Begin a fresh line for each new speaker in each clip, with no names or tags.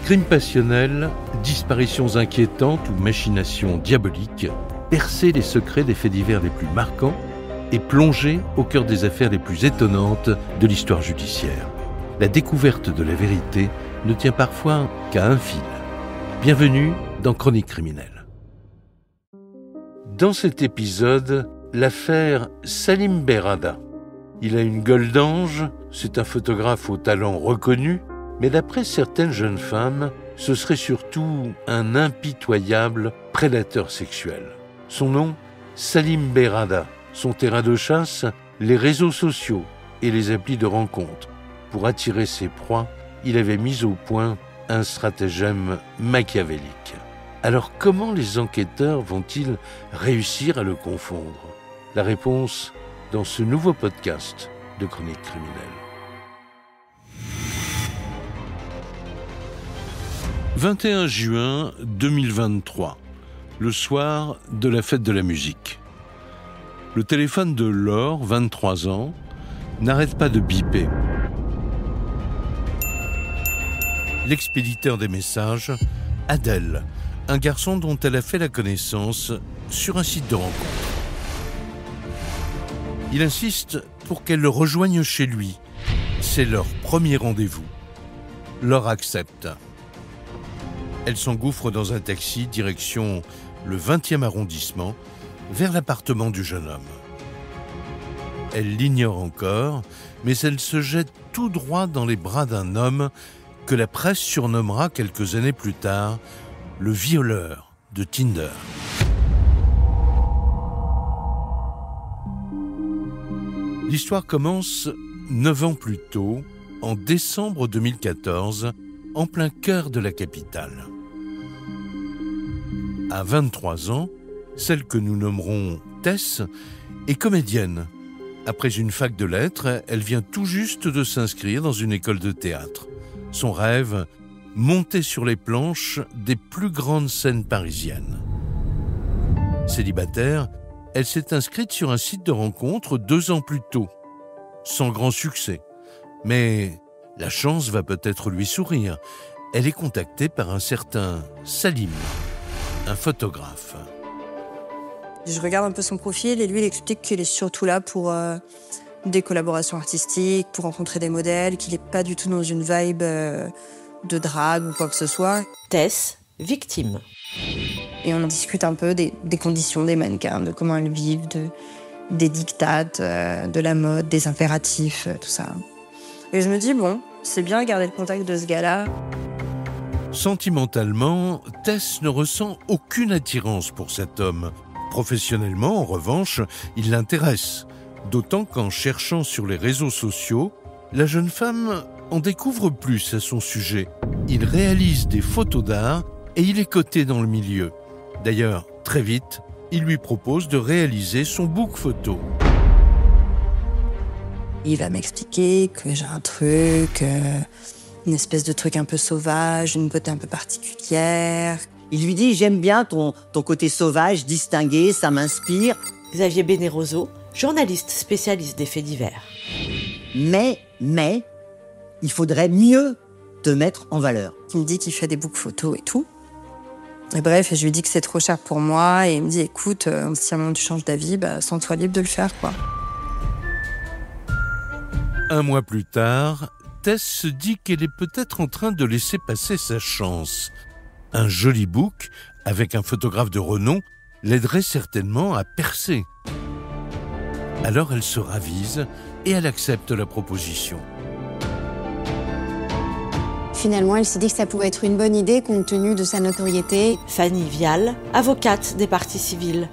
Crimes passionnels, disparitions inquiétantes ou machinations diaboliques, percer les secrets des faits divers les plus marquants et plonger au cœur des affaires les plus étonnantes de l'histoire judiciaire. La découverte de la vérité ne tient parfois qu'à un fil. Bienvenue dans Chroniques criminelles. Dans cet épisode, l'affaire Salim Berrada. Il a une gueule d'ange, c'est un photographe au talent reconnu, mais d'après certaines jeunes femmes, ce serait surtout un impitoyable prédateur sexuel. Son nom, Salim Berrada. Son terrain de chasse, les réseaux sociaux et les applis de rencontres. Pour attirer ses proies, il avait mis au point un stratagème machiavélique. Alors comment les enquêteurs vont-ils réussir à le confondre ? La réponse dans ce nouveau podcast de Chroniques criminelles. 21 juin 2023, le soir de la fête de la musique. Le téléphone de Laure, 23 ans, n'arrête pas de biper. L'expéditeur des messages, Adèle, un garçon dont elle a fait la connaissance sur un site de rencontre. Il insiste pour qu'elle le rejoigne chez lui. C'est leur premier rendez-vous. Laure accepte. Elle s'engouffre dans un taxi direction le 20e arrondissement, vers l'appartement du jeune homme. Elle l'ignore encore, mais elle se jette tout droit dans les bras d'un homme que la presse surnommera quelques années plus tard le violeur de Tinder. L'histoire commence 9 ans plus tôt, en décembre 2014, en plein cœur de la capitale. À 23 ans, celle que nous nommerons Tess est comédienne. Après une fac de lettres, elle vient tout juste de s'inscrire dans une école de théâtre. Son rêve, monter sur les planches des plus grandes scènes parisiennes. Célibataire, elle s'est inscrite sur un site de rencontre 2 ans plus tôt, sans grand succès. Mais la chance va peut-être lui sourire. Elle est contactée par un certain Salim, un photographe.
Je regarde un peu son profil et lui, il explique qu'il est surtout là pour des collaborations artistiques, pour rencontrer des modèles, qu'il n'est pas du tout dans une vibe de drague ou quoi que ce soit.
Tess, victime.
Et on en discute un peu des conditions des mannequins, de comment elles vivent, des dictates, de la mode, des impératifs, tout ça. Et je me dis, bon, c'est bien garder le contact de ce gars-là.
Sentimentalement, Tess ne ressent aucune attirance pour cet homme. Professionnellement, en revanche, il l'intéresse. D'autant qu'en cherchant sur les réseaux sociaux, la jeune femme en découvre plus à son sujet. Il réalise des photos d'art et il est coté dans le milieu. D'ailleurs, très vite, il lui propose de réaliser son book photo.
Il va m'expliquer que j'ai un truc, une espèce de truc un peu sauvage, une beauté un peu particulière.
Il lui dit « J'aime bien ton côté sauvage, distingué, ça m'inspire. »
Xavier Bénéroso, journaliste spécialiste des faits divers.
Mais, il faudrait mieux te mettre en valeur.
Il me dit qu'il fait des book photos et tout. Et bref, je lui dis que c'est trop cher pour moi. Et il me dit, écoute, si à un moment tu changes d'avis, sens-toi libre de le faire, quoi.
1 mois plus tard, Tess se dit qu'elle est peut-être en train de laisser passer sa chance. Un joli book, avec un photographe de renom, l'aiderait certainement à percer. Alors elle se ravise et elle accepte la proposition.
Finalement, elle s'est dit que ça pouvait être une bonne idée compte tenu de sa notoriété.
Fanny Vial, avocate des parties civiles.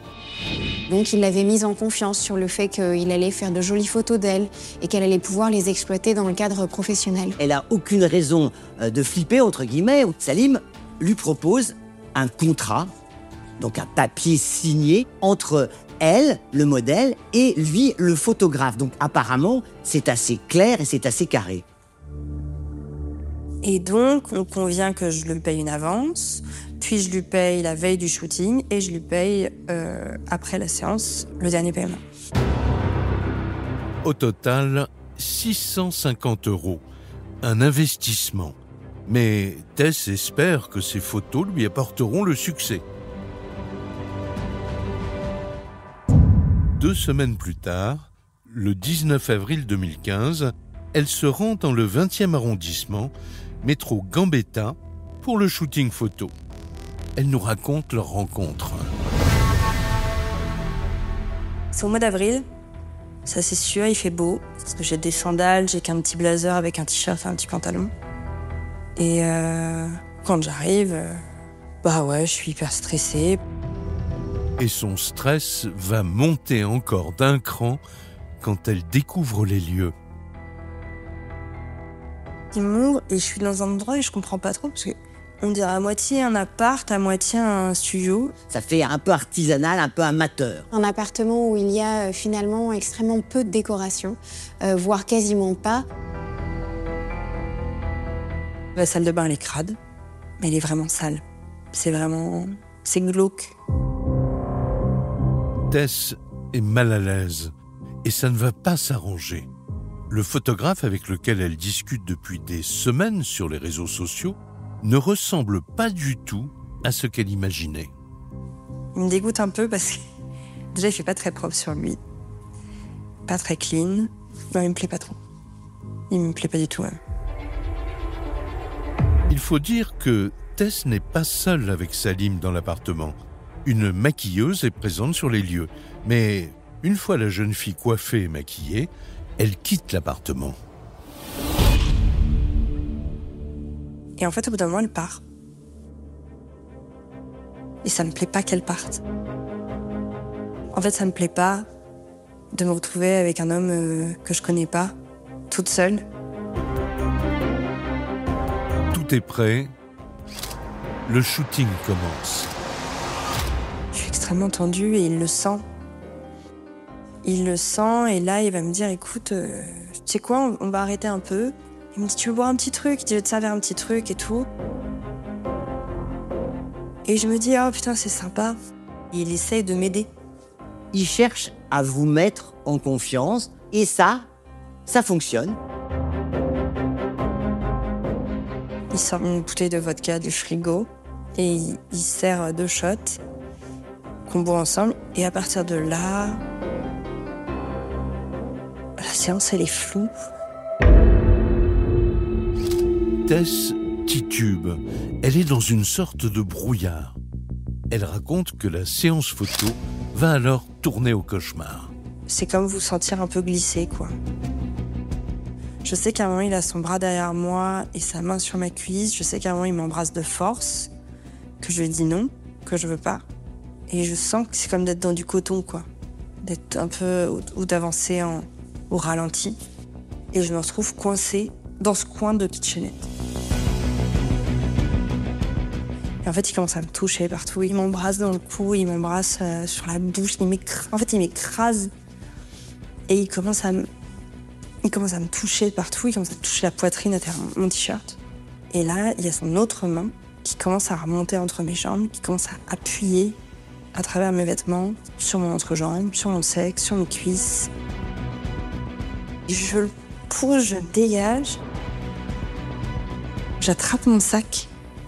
Donc il l'avait mise en confiance sur le fait qu'il allait faire de jolies photos d'elle et qu'elle allait pouvoir les exploiter dans le cadre professionnel.
Elle a aucune raison de flipper, entre guillemets. Salim lui propose un contrat, donc un papier signé entre elle, le modèle, et lui, le photographe. Donc apparemment, c'est assez clair et c'est assez carré.
Et donc, on convient que je lui paye une avance, puis je lui paye la veille du shooting et je lui paye, après la séance, le dernier paiement.
Au total, 650 €. Un investissement. Mais Tess espère que ces photos lui apporteront le succès. 2 semaines plus tard, le 19 avril 2015, elle se rend dans le 20e arrondissement, métro Gambetta, pour le shooting photo. Elle nous raconte leur rencontre.
C'est au mois d'avril, ça c'est sûr, il fait beau. J'ai des sandales, j'ai qu'un petit blazer avec un t-shirt et un petit pantalon. Et quand j'arrive, je suis hyper stressée.
Et son stress va monter encore d'un cran quand elle découvre les lieux.
Il m'ouvre et je suis dans un endroit et je comprends pas trop parce que on dirait à moitié un appart, à moitié un studio.
Ça fait un peu artisanal, un peu amateur.
Un appartement où il y a finalement extrêmement peu de décoration, voire quasiment pas.
La salle de bain, elle est crade, mais elle est vraiment sale. C'est glauque.
Tess est mal à l'aise et ça ne va pas s'arranger. Le photographe avec lequel elle discute depuis des semaines sur les réseaux sociaux ne ressemble pas du tout à ce qu'elle imaginait.
Il me dégoûte un peu parce que déjà il fait pas très propre sur lui. Pas très clean. Non, il me plaît pas trop. Il me plaît pas du tout même.
Il faut dire que Tess n'est pas seule avec Salim dans l'appartement. Une maquilleuse est présente sur les lieux. Mais une fois la jeune fille coiffée et maquillée, elle quitte l'appartement.
Et en fait, au bout d'un moment, elle part. Et ça me plaît pas qu'elle parte. En fait, ça me plaît pas de me retrouver avec un homme que je connais pas, toute seule.
Tout est prêt. Le shooting commence.
Je suis extrêmement tendue et il le sent. Il le sent et là, il va me dire, écoute, tu sais quoi, on va arrêter un peu. Il me dit, tu veux boire un petit truc? Je vais te servir un petit truc et tout. Et je me dis, oh putain, c'est sympa. Il essaye de m'aider.
Il cherche à vous mettre en confiance et ça fonctionne.
Il sort une bouteille de vodka du frigo et il sert 2 shots qu'on boit ensemble. Et à partir de là, la séance, elle est floue.
Tess titube. Elle est dans une sorte de brouillard. Elle raconte que la séance photo va alors tourner au cauchemar.
C'est comme vous sentir un peu glissé, quoi. Je sais qu'à un moment, il a son bras derrière moi et sa main sur ma cuisse. Je sais qu'à un moment, il m'embrasse de force, que je lui dis non, que je veux pas. Et je sens que c'est comme d'être dans du coton, quoi. D'être un peu, ou d'avancer au ralenti. Et je me retrouve coincée dans ce coin de kitchenette. Et en fait, il commence à me toucher partout. Il m'embrasse dans le cou, il m'embrasse sur la bouche. Il m'écrase. Et il commence à me toucher partout. Il commence à toucher la poitrine à travers mon t-shirt. Et là, il y a son autre main qui commence à remonter entre mes jambes, qui commence à appuyer à travers mes vêtements, sur mon entrejambe, sur mon sexe, sur mes cuisses. Je le pousse, je dégage. J'attrape mon sac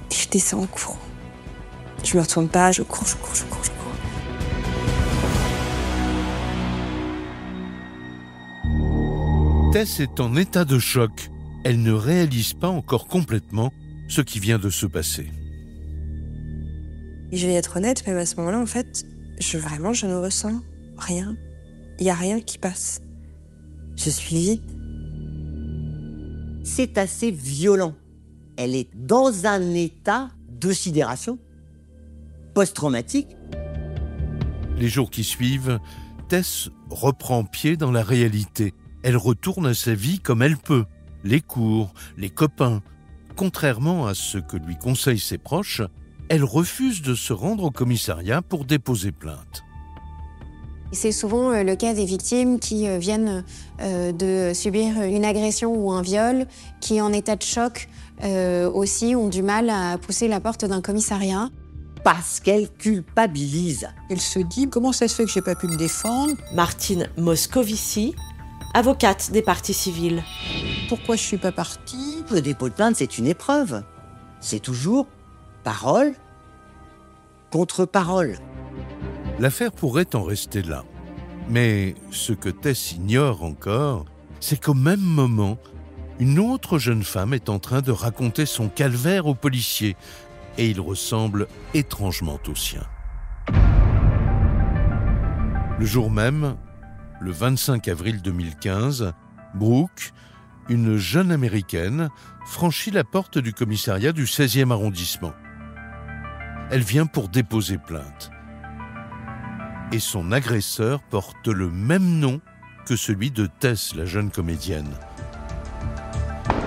et je descends en courant. Je me retourne pas, je cours.
Tess est en état de choc. Elle ne réalise pas encore complètement ce qui vient de se passer.
Et je vais être honnête, mais à ce moment-là, en fait, je ne ressens rien. Il n'y a rien qui passe. Je suis vide.
C'est assez violent. Elle est dans un état de sidération post-traumatique.
Les jours qui suivent, Tess reprend pied dans la réalité. Elle retourne à sa vie comme elle peut. Les cours, les copains. Contrairement à ce que lui conseillent ses proches, elle refuse de se rendre au commissariat pour déposer plainte.
C'est souvent le cas des victimes qui viennent de subir une agression ou un viol, qui en état de choc aussi ont du mal à pousser la porte d'un commissariat.
Parce qu'elle culpabilise.
Elle se dit, comment ça se fait que j'ai pas pu me défendre?
Martine Moscovici, avocate des parties civiles.
Pourquoi je suis pas partie?
Le dépôt de plainte, c'est une épreuve. c'est toujours parole contre parole.
L'affaire pourrait en rester là. Mais ce que Tess ignore encore, c'est qu'au même moment, une autre jeune femme est en train de raconter son calvaire aux policiers, et il ressemble étrangement au sien. Le jour même, le 25 avril 2015, Brooke, une jeune Américaine, franchit la porte du commissariat du 16e arrondissement. Elle vient pour déposer plainte. Et son agresseur porte le même nom que celui de Tess, la jeune comédienne.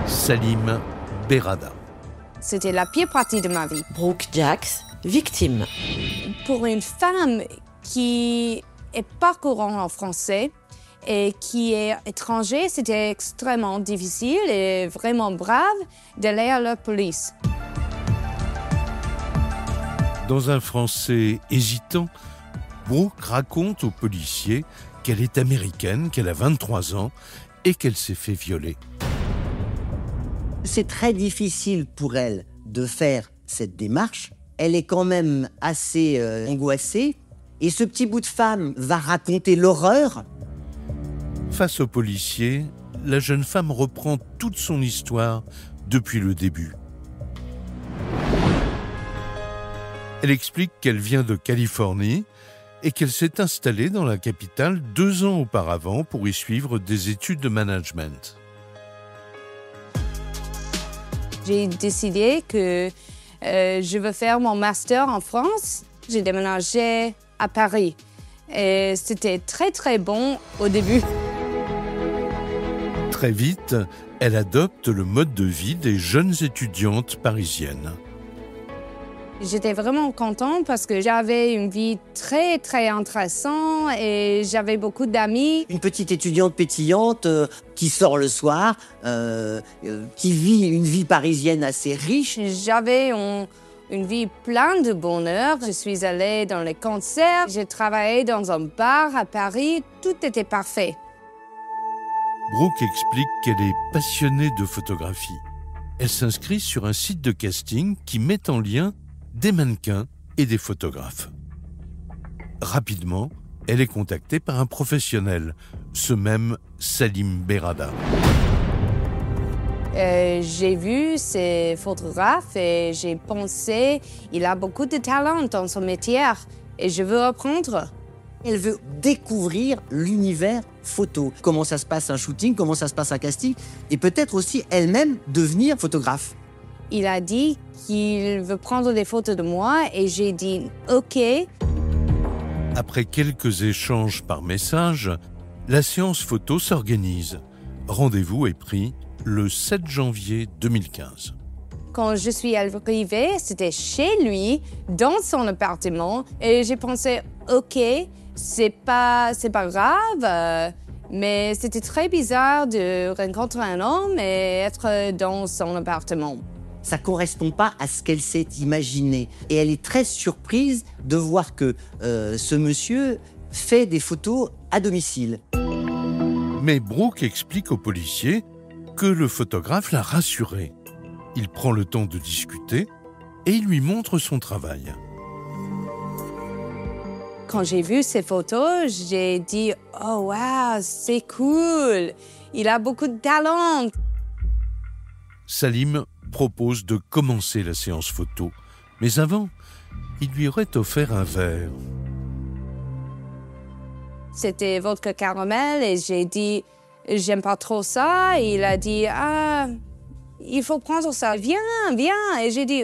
Salim Berrada.
C'était la pire partie de ma vie.
Brooke Jacks, victime.
Pour une femme qui est pas courante en français et qui est étrangère, c'était extrêmement difficile et vraiment brave d'aller à la police.
Dans un français hésitant, Brooke raconte aux policiers qu'elle est américaine, qu'elle a 23 ans et qu'elle s'est fait violer.
C'est très difficile pour elle de faire cette démarche. Elle est quand même assez angoissée. Et ce petit bout de femme va raconter l'horreur.
Face aux policiers, la jeune femme reprend toute son histoire depuis le début. Elle explique qu'elle vient de Californie et qu'elle s'est installée dans la capitale 2 ans auparavant pour y suivre des études de management.
J'ai décidé que je veux faire mon master en France. J'ai déménagé à Paris et c'était très très bon au début.
Très vite, elle adopte le mode de vie des jeunes étudiantes parisiennes.
J'étais vraiment contente parce que j'avais une vie très très intéressante et j'avais beaucoup d'amis.
Une petite étudiante pétillante qui sort le soir, qui vit une vie parisienne assez riche.
J'avais une vie pleine de bonheur. Je suis allée dans les concerts, j'ai travaillé dans un bar à Paris, tout était parfait.
Brooke explique qu'elle est passionnée de photographie. Elle s'inscrit sur un site de casting qui met en lien des mannequins et des photographes. Rapidement, elle est contactée par un professionnel, ce même Salim Berrada.
J'ai vu ces photographes et j'ai pensé il a beaucoup de talent dans son métier et je veux apprendre.
Elle veut découvrir l'univers photo. Comment ça se passe un shooting, comment ça se passe un casting, et peut-être aussi elle-même devenir photographe.
Il a dit qu'il veut prendre des photos de moi et j'ai dit OK.
Après quelques échanges par message, la séance photo s'organise. Rendez-vous est pris le 7 janvier 2015.
Quand je suis arrivée, c'était chez lui, dans son appartement, et j'ai pensé OK, c'est pas grave, mais c'était très bizarre de rencontrer un homme et être dans son appartement.
Ça ne correspond pas à ce qu'elle s'est imaginé. Et elle est très surprise de voir que ce monsieur fait des photos à domicile.
Mais Brooke explique aux policiers que le photographe l'a rassurée. Il prend le temps de discuter et il lui montre son travail.
Quand j'ai vu ces photos, j'ai dit « Oh wow, c'est cool, il a beaucoup de talent !»
Salim propose de commencer la séance photo. Mais avant, il lui aurait offert un verre.
C'était vodka caramel et j'ai dit « J'aime pas trop ça ». Et il a dit « Ah, il faut prendre ça, viens. » Et j'ai dit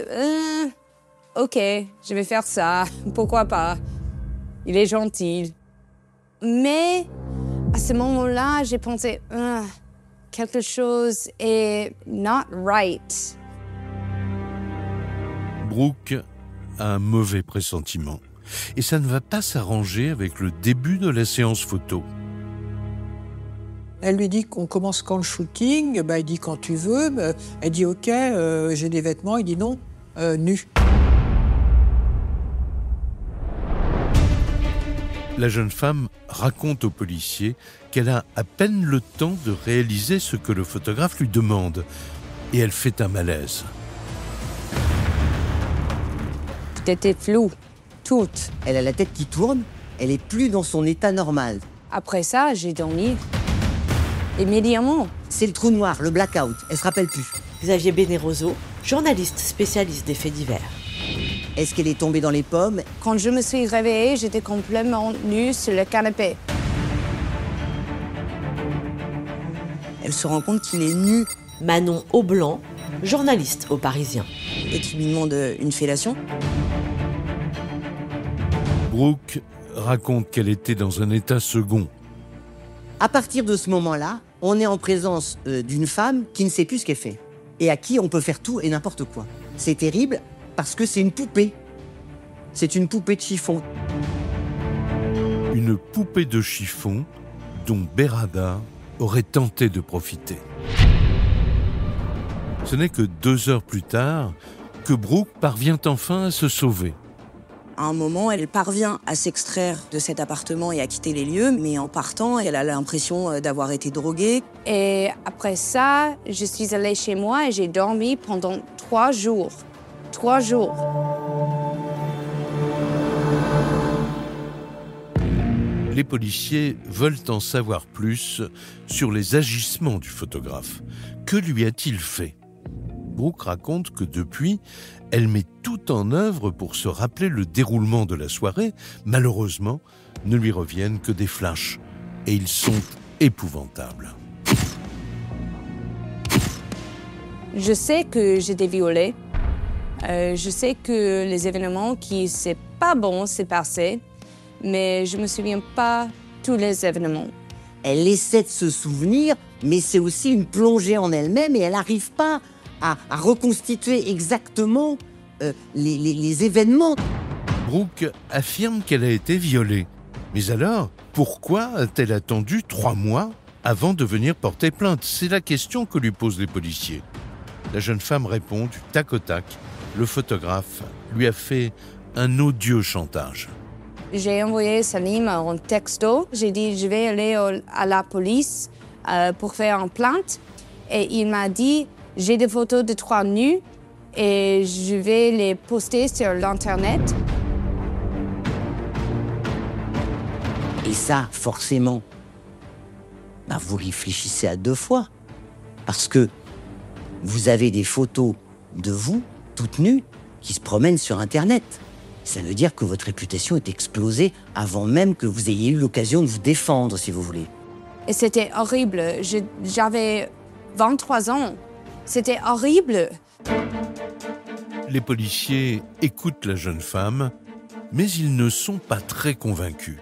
« OK, je vais faire ça, pourquoi pas. Il est gentil. » Mais à ce moment-là, j'ai pensé quelque chose est not right.
Brooke a un mauvais pressentiment. Et ça ne va pas s'arranger avec le début de la séance photo.
Elle lui dit qu'on commence quand le shooting. Il dit quand tu veux. Elle dit OK, j'ai des vêtements. Il dit non, nu.
La jeune femme raconte aux policiers qu'elle a à peine le temps de réaliser ce que le photographe lui demande. Et elle fait un malaise.
était floue, toute.
Elle a la tête qui tourne, elle est plus dans son état normal.
Après ça, j'ai dormi immédiatement.
C'est le trou noir, le blackout, elle se rappelle plus.
Xavier Bénéroso, journaliste spécialiste des faits divers.
Est-ce qu'elle est tombée dans les pommes?
Quand je me suis réveillée, j'étais complètement nue sur le canapé.
Elle se rend compte qu'il est nu
Manon Aublanc, journaliste au Parisien.
et qu'il lui demande une fellation.
Brooke raconte qu'elle était dans un état second.
À partir de ce moment-là, on est en présence d'une femme qui ne sait plus ce qu'elle fait et à qui on peut faire tout et n'importe quoi. C'est terrible parce que c'est une poupée. C'est une poupée de chiffon.
Une poupée de chiffon dont Berrada aurait tenté de profiter. Ce n'est que 2 heures plus tard que Brooke parvient enfin à se sauver.
À un moment, elle parvient à s'extraire de cet appartement et à quitter les lieux, mais en partant, elle a l'impression d'avoir été droguée.
Et après ça, je suis allée chez moi et j'ai dormi pendant 3 jours. 3 jours.
Les policiers veulent en savoir plus sur les agissements du photographe. Que lui a-t-il fait? Brooke raconte que depuis, elle met tout en œuvre pour se rappeler le déroulement de la soirée. Malheureusement, ne lui reviennent que des flashs. Et ils sont épouvantables.
Je sais que j'étais violée. Je sais que les événements qui c'est pas bon s'est passé, mais je me souviens pas tous les événements.
Elle essaie de se souvenir, mais c'est aussi une plongée en elle-même et elle n'arrive pas à reconstituer exactement les événements.
Brooke affirme qu'elle a été violée. Mais alors, pourquoi a-t-elle attendu 3 mois avant de venir porter plainte? C'est la question que lui posent les policiers. La jeune femme répond du tac au tac. Le photographe lui a fait un odieux chantage.
J'ai envoyé Salim un texto. J'ai dit je vais aller à la police pour faire une plainte. Et il m'a dit j'ai des photos de 3 nus et je vais les poster sur l'internet.
Et ça, forcément, vous réfléchissez à 2 fois. Parce que vous avez des photos de vous, toutes nues, qui se promènent sur Internet. Ça veut dire que votre réputation est explosée avant même que vous ayez eu l'occasion de vous défendre, si vous voulez.
Et c'était horrible. J'avais 23 ans. C'était horrible.
Les policiers écoutent la jeune femme, mais ils ne sont pas très convaincus.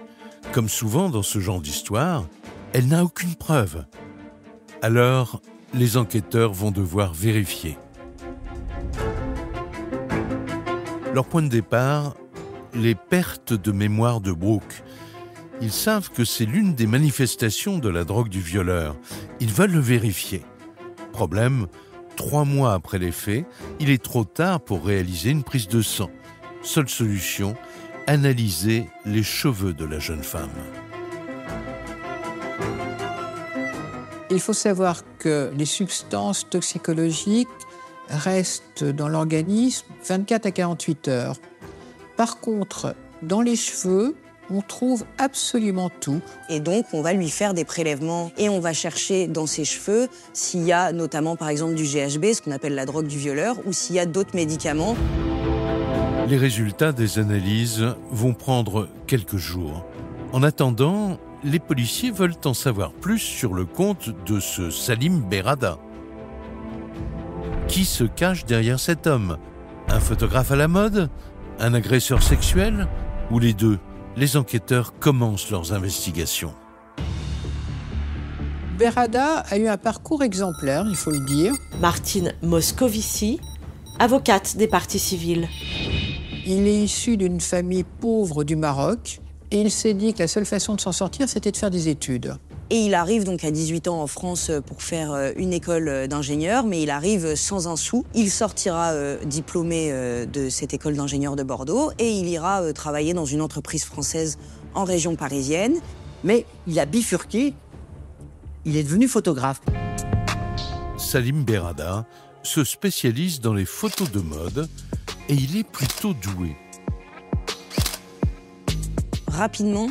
Comme souvent dans ce genre d'histoire, elle n'a aucune preuve. Alors, les enquêteurs vont devoir vérifier. Leur point de départ, les pertes de mémoire de Brooke. Ils savent que c'est l'une des manifestations de la drogue du violeur. Ils veulent le vérifier. Problème, 3 mois après les faits, il est trop tard pour réaliser une prise de sang. Seule solution, analyser les cheveux de la jeune femme.
Il faut savoir que les substances toxicologiques restent dans l'organisme 24 à 48 heures. Par contre, dans les cheveux, on trouve absolument tout.
Et donc, on va lui faire des prélèvements et on va chercher dans ses cheveux s'il y a notamment, par exemple, du GHB, ce qu'on appelle la drogue du violeur, ou s'il y a d'autres médicaments.
Les résultats des analyses vont prendre quelques jours. En attendant, les policiers veulent en savoir plus sur le compte de ce Salim Berrada. Qui se cache derrière cet homme? Un photographe à la mode? Un agresseur sexuel? Ou les deux? Les enquêteurs commencent leurs investigations.
Berrada a eu un parcours exemplaire, il faut le dire.
Martine Moscovici, avocate des parties civiles.
Il est issu d'une famille pauvre du Maroc et il s'est dit que la seule façon de s'en sortir, c'était de faire des études.
Et il arrive donc à 18 ans en France pour faire une école d'ingénieur, mais il arrive sans un sou. Il sortira diplômé de cette école d'ingénieur de Bordeaux et il ira travailler dans une entreprise française en région parisienne.
Mais il a bifurqué, il est devenu photographe.
Salim Berrada se spécialise dans les photos de mode et il est plutôt doué.
rapidement,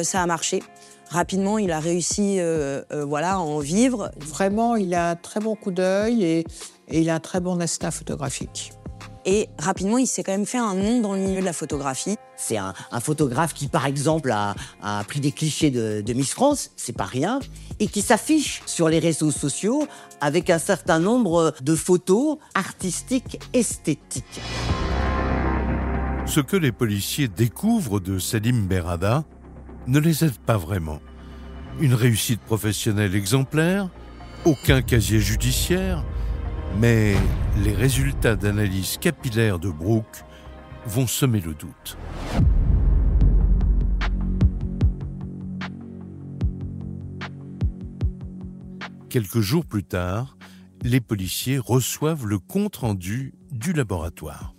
ça a marché. Rapidement, il a réussi à en vivre.
Vraiment, il a un très bon coup d'œil et il a un très bon instinct photographique.
Et rapidement, il s'est quand même fait un nom dans le milieu de la photographie.
C'est un photographe qui, par exemple, a pris des clichés de Miss France, c'est pas rien, et qui s'affiche sur les réseaux sociaux avec un certain nombre de photos artistiques, esthétiques.
Ce que les policiers découvrent de Salim Berrada ne les aide pas vraiment. Une réussite professionnelle exemplaire, aucun casier judiciaire, mais les résultats d'analyse capillaire de Brooke vont semer le doute. Quelques jours plus tard, les policiers reçoivent le compte-rendu du laboratoire.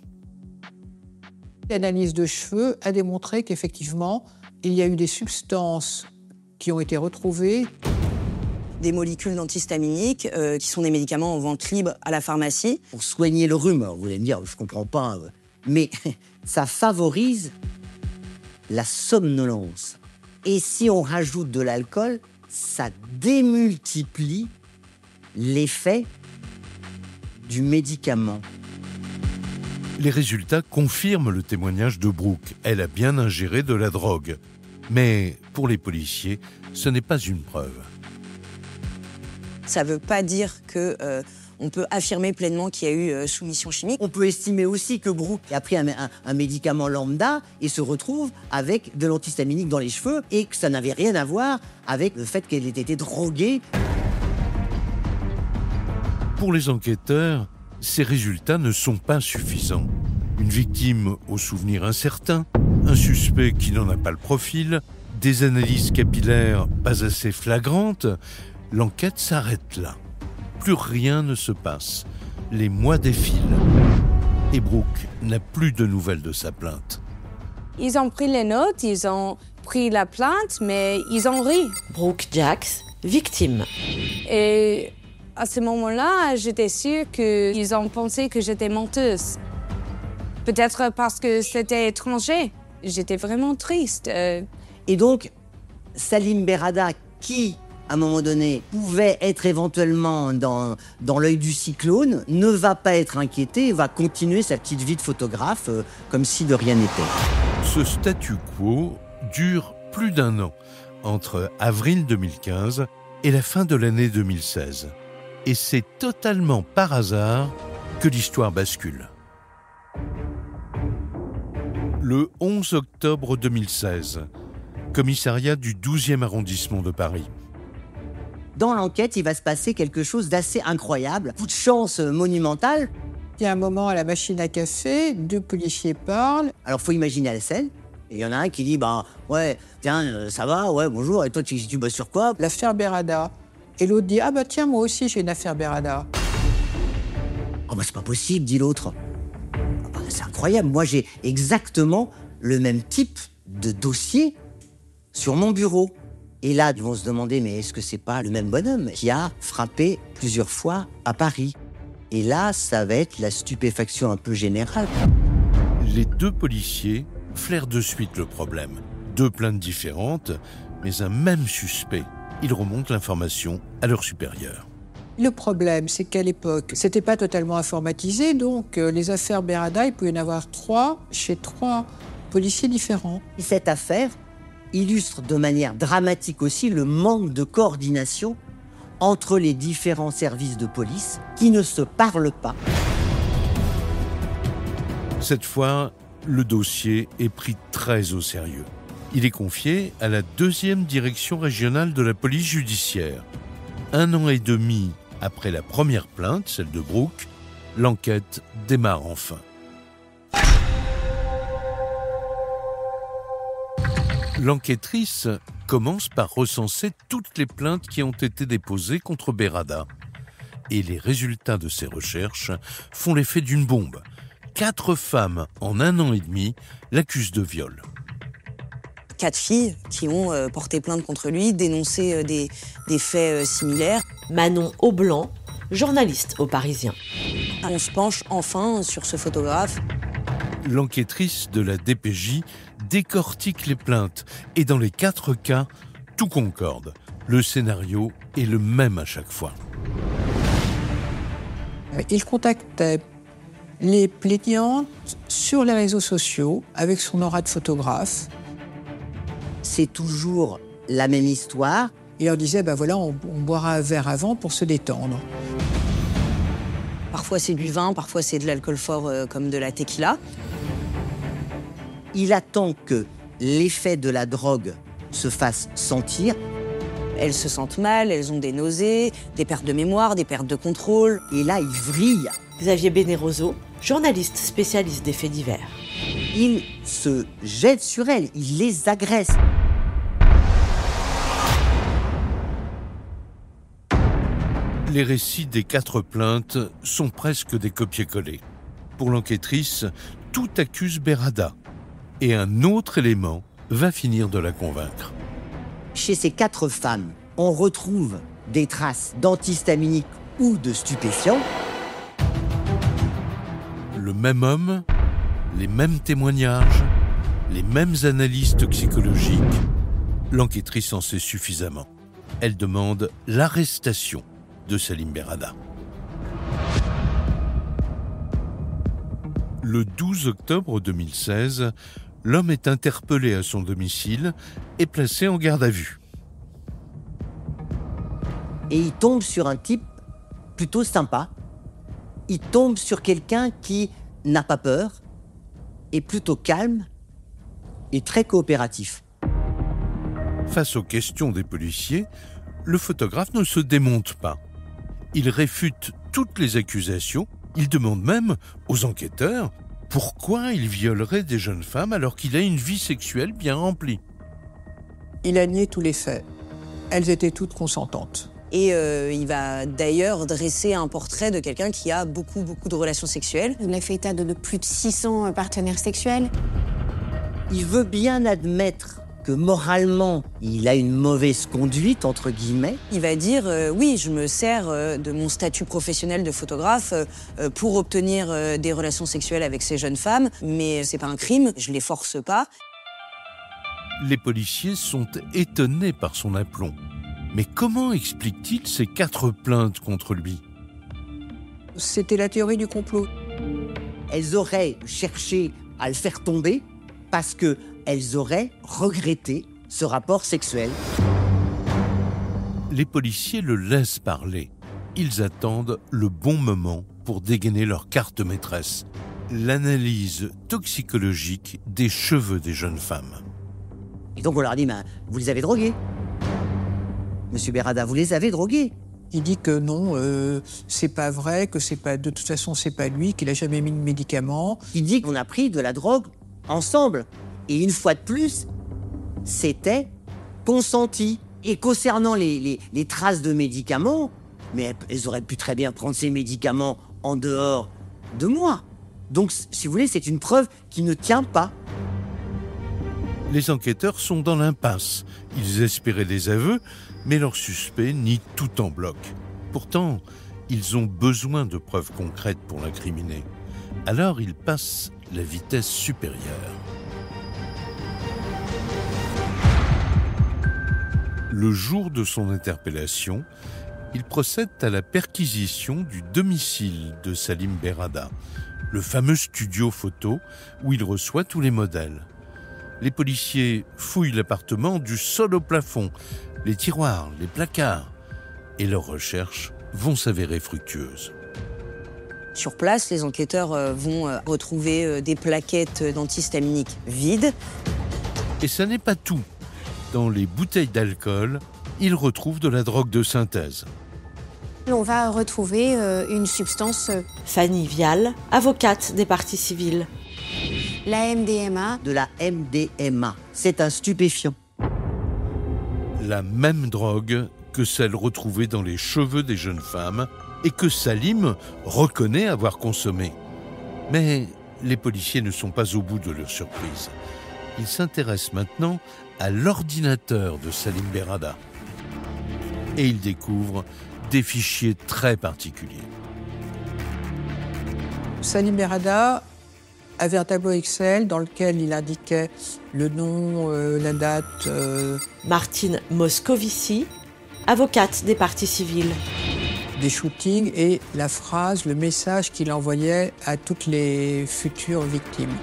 L'analyse de cheveux a démontré qu'effectivement, il y a eu des substances qui ont été retrouvées.
Des molécules d'antihistaminiques qui sont des médicaments en vente libre à la pharmacie.
Pour soigner le rhume, vous allez me dire, je comprends pas, mais ça favorise la somnolence. Et si on rajoute de l'alcool, ça démultiplie l'effet du médicament.
Les résultats confirment le témoignage de Brooke. Elle a bien ingéré de la drogue. Mais pour les policiers, ce n'est pas une preuve.
Ça ne veut pas dire qu'on peut affirmer pleinement qu'il y a eu soumission chimique.
On peut estimer aussi que Brooke a pris un médicament lambda et se retrouve avec de l'antihistaminique dans les cheveux et que ça n'avait rien à voir avec le fait qu'elle ait été droguée.
Pour les enquêteurs, ces résultats ne sont pas suffisants. Une victime au souvenir incertain, un suspect qui n'en a pas le profil, des analyses capillaires pas assez flagrantes, l'enquête s'arrête là. Plus rien ne se passe. Les mois défilent. Et Brooke n'a plus de nouvelles de sa plainte.
Ils ont pris les notes, ils ont pris la plainte, mais ils ont ri.
Brooke Jacks, victime.
Et à ce moment-là, j'étais sûre qu'ils ont pensé que j'étais menteuse. Peut-être parce que c'était étranger. J'étais vraiment triste.
Et donc, Salim Berrada, qui, à un moment donné, pouvait être éventuellement dans l'œil du cyclone, ne va pas être inquiété et va continuer sa petite vie de photographe comme si de rien n'était.
Ce statu quo dure plus d'un an, entre avril 2015 et la fin de l'année 2016. Et c'est totalement par hasard que l'histoire bascule. Le 11 octobre 2016, commissariat du 12e arrondissement de Paris.
Dans l'enquête, il va se passer quelque chose d'assez incroyable. Coup de chance monumentale.
Il y a un moment à la machine à café, 2 policiers parlent.
Alors, faut imaginer la scène. Et il y en a un qui dit, ouais, tiens, ça va, ouais, bonjour. Et toi, tu bosses sur quoi?
L'affaire Berrada. Et l'autre dit, tiens, moi aussi, j'ai une affaire Berrada.
C'est pas possible, dit l'autre. C'est incroyable. Moi, j'ai exactement le même type de dossier sur mon bureau. Et là, ils vont se demander, mais est-ce que c'est pas le même bonhomme qui a frappé plusieurs fois à Paris? Et là, ça va être la stupéfaction un peu générale.
Les 2 policiers flairent de suite le problème. 2 plaintes différentes, mais un même suspect. Ils remontent l'information à leur supérieur.
Le problème, c'est qu'à l'époque, c'était pas totalement informatisé, donc les affaires Berrada, il pouvait y en avoir 3 chez 3 policiers différents.
Et cette affaire illustre de manière dramatique aussi le manque de coordination entre les différents services de police qui ne se parlent pas.
Cette fois, le dossier est pris très au sérieux. Il est confié à la 2e direction régionale de la police judiciaire. 1 an et demi après la première plainte, celle de Brooke, l'enquête démarre enfin. L'enquêtrice commence par recenser toutes les plaintes qui ont été déposées contre Berrada. Et les résultats de ses recherches font l'effet d'une bombe. 4 femmes en 1 an et demi l'accusent de viol.
4 filles qui ont porté plainte contre lui, dénoncé des faits similaires.
Manon Aublanc, journaliste au Parisien.
On se penche enfin sur ce photographe.
L'enquêtrice de la DPJ décortique les plaintes et dans les 4 cas, tout concorde. Le scénario est le même à chaque fois.
Il contactait les plaignantes sur les réseaux sociaux avec son aura de photographe.
C'est toujours la même histoire.
Et on disait, voilà, on boira un verre avant pour se détendre.
Parfois c'est du vin, parfois c'est de l'alcool fort comme de la tequila.
Il attend que l'effet de la drogue se fasse sentir.
Elles se sentent mal, elles ont des nausées, des pertes de mémoire, des pertes de contrôle.
Et là, il vrille.
Xavier Bénéroso, journaliste spécialiste des faits divers.
Il se jette sur elles, il les agresse.
Les récits des 4 plaintes sont presque des copier-coller. Pour l'enquêtrice, tout accuse Berrada. Et un autre élément va finir de la convaincre.
Chez ces 4 femmes, on retrouve des traces d'antihistaminiques ou de stupéfiants.
Le même homme, les mêmes témoignages, les mêmes analyses toxicologiques. L'enquêtrice en sait suffisamment. Elle demande l'arrestation de Salim Berrada. Le 12 octobre 2016, l'homme est interpellé à son domicile et placé en garde à vue.
Et il tombe sur un type plutôt sympa. Il tombe sur quelqu'un qui n'a pas peur, est plutôt calme et très coopératif.
Face aux questions des policiers, le photographe ne se démonte pas. Il réfute toutes les accusations. Il demande même aux enquêteurs pourquoi il violerait des jeunes femmes alors qu'il a une vie sexuelle bien remplie.
Il a nié tous les faits. Elles étaient toutes consentantes.
Et il va d'ailleurs dresser un portrait de quelqu'un qui a beaucoup de relations sexuelles.
Il a fait état de plus de 600 partenaires sexuels.
Il veut bien admettre que moralement, il a une mauvaise conduite, entre guillemets.
Il va dire oui, je me sers de mon statut professionnel de photographe pour obtenir des relations sexuelles avec ces jeunes femmes, mais c'est pas un crime, je les force pas.
Les policiers sont étonnés par son aplomb. Mais comment explique-t-il ces 4 plaintes contre lui ?
C'était la théorie du complot.
Elles auraient cherché à le faire tomber parce qu'elles auraient regretté ce rapport sexuel.
Les policiers le laissent parler. Ils attendent le bon moment pour dégainer leur carte maîtresse, l'analyse toxicologique des cheveux des jeunes femmes.
Et donc on leur dit, vous les avez drogués. Monsieur Berrada, vous les avez drogués.
Il dit que non, c'est pas vrai, que c'est pas, de toute façon c'est pas lui, qu'il a jamais mis de médicaments.
Il dit qu'on a pris de la drogue ensemble. Et une fois de plus, c'était consenti. Et concernant les traces de médicaments, mais elles auraient pu très bien prendre ces médicaments en dehors de moi. Donc, si vous voulez, c'est une preuve qui ne tient pas.
Les enquêteurs sont dans l'impasse. Ils espéraient des aveux, mais leurs suspects nient tout en bloc. Pourtant, ils ont besoin de preuves concrètes pour l'incriminer. Alors, ils passent la vitesse supérieure. Le jour de son interpellation, il procède à la perquisition du domicile de Salim Berrada, le fameux studio photo où il reçoit tous les modèles. Les policiers fouillent l'appartement du sol au plafond, les tiroirs, les placards, et leurs recherches vont s'avérer fructueuses.
Sur place, les enquêteurs vont retrouver des plaquettes d'antihistaminiques vides.
Et ça n'est pas tout. Dans les bouteilles d'alcool, ils retrouvent de la drogue de synthèse.
On va retrouver une substance,
Fanny Vial, avocate des parties civiles.
la MDMA.
De la MDMA. C'est un stupéfiant.
La même drogue que celle retrouvée dans les cheveux des jeunes femmes et que Salim reconnaît avoir consommée. Mais les policiers ne sont pas au bout de leur surprise. Ils s'intéressent maintenant à l'ordinateur de Salim Berrada. Et ils découvrent des fichiers très particuliers.
Salim Berrada avait un tableau Excel dans lequel il indiquait le nom, la date.
Martine Moscovici, avocate des parties civiles.
Des shootings et la phrase, le message qu'il envoyait à toutes les futures victimes.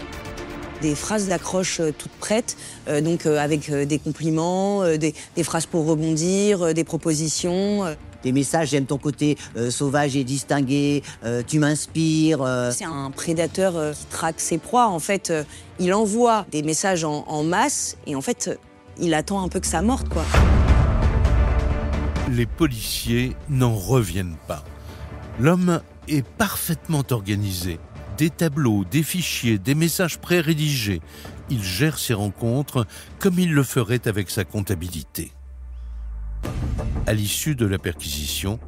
Des phrases d'accroche toutes prêtes, avec des compliments, des phrases pour rebondir, des propositions.
Des messages, j'aime ton côté sauvage et distingué, tu m'inspires.
C'est un prédateur qui traque ses proies. En fait, il envoie des messages en masse et en fait, il attend un peu que ça morde, quoi.
Les policiers n'en reviennent pas. L'homme est parfaitement organisé. Des tableaux, des fichiers, des messages pré-rédigés. Il gère ses rencontres comme il le ferait avec sa comptabilité. À l'issue de la perquisition,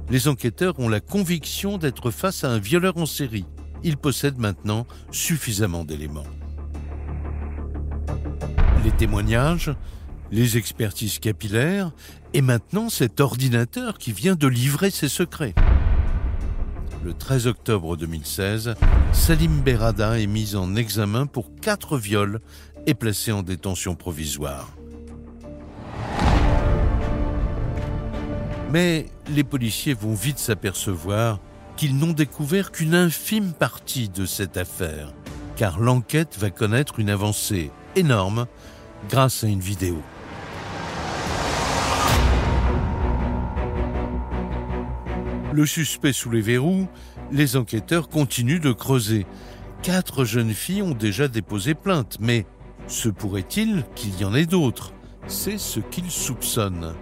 les enquêteurs ont la conviction d'être face à un violeur en série. Ils possèdent maintenant suffisamment d'éléments. Les témoignages, les expertises capillaires et maintenant cet ordinateur qui vient de livrer ses secrets. Le 13 octobre 2016, Salim Berrada est mis en examen pour 4 viols et placé en détention provisoire. Mais les policiers vont vite s'apercevoir qu'ils n'ont découvert qu'une infime partie de cette affaire, car l'enquête va connaître une avancée énorme grâce à une vidéo. Le suspect sous les verrous, les enquêteurs continuent de creuser. 4 jeunes filles ont déjà déposé plainte, mais se pourrait-il qu'il y en ait d'autres? C'est ce qu'ils soupçonnent.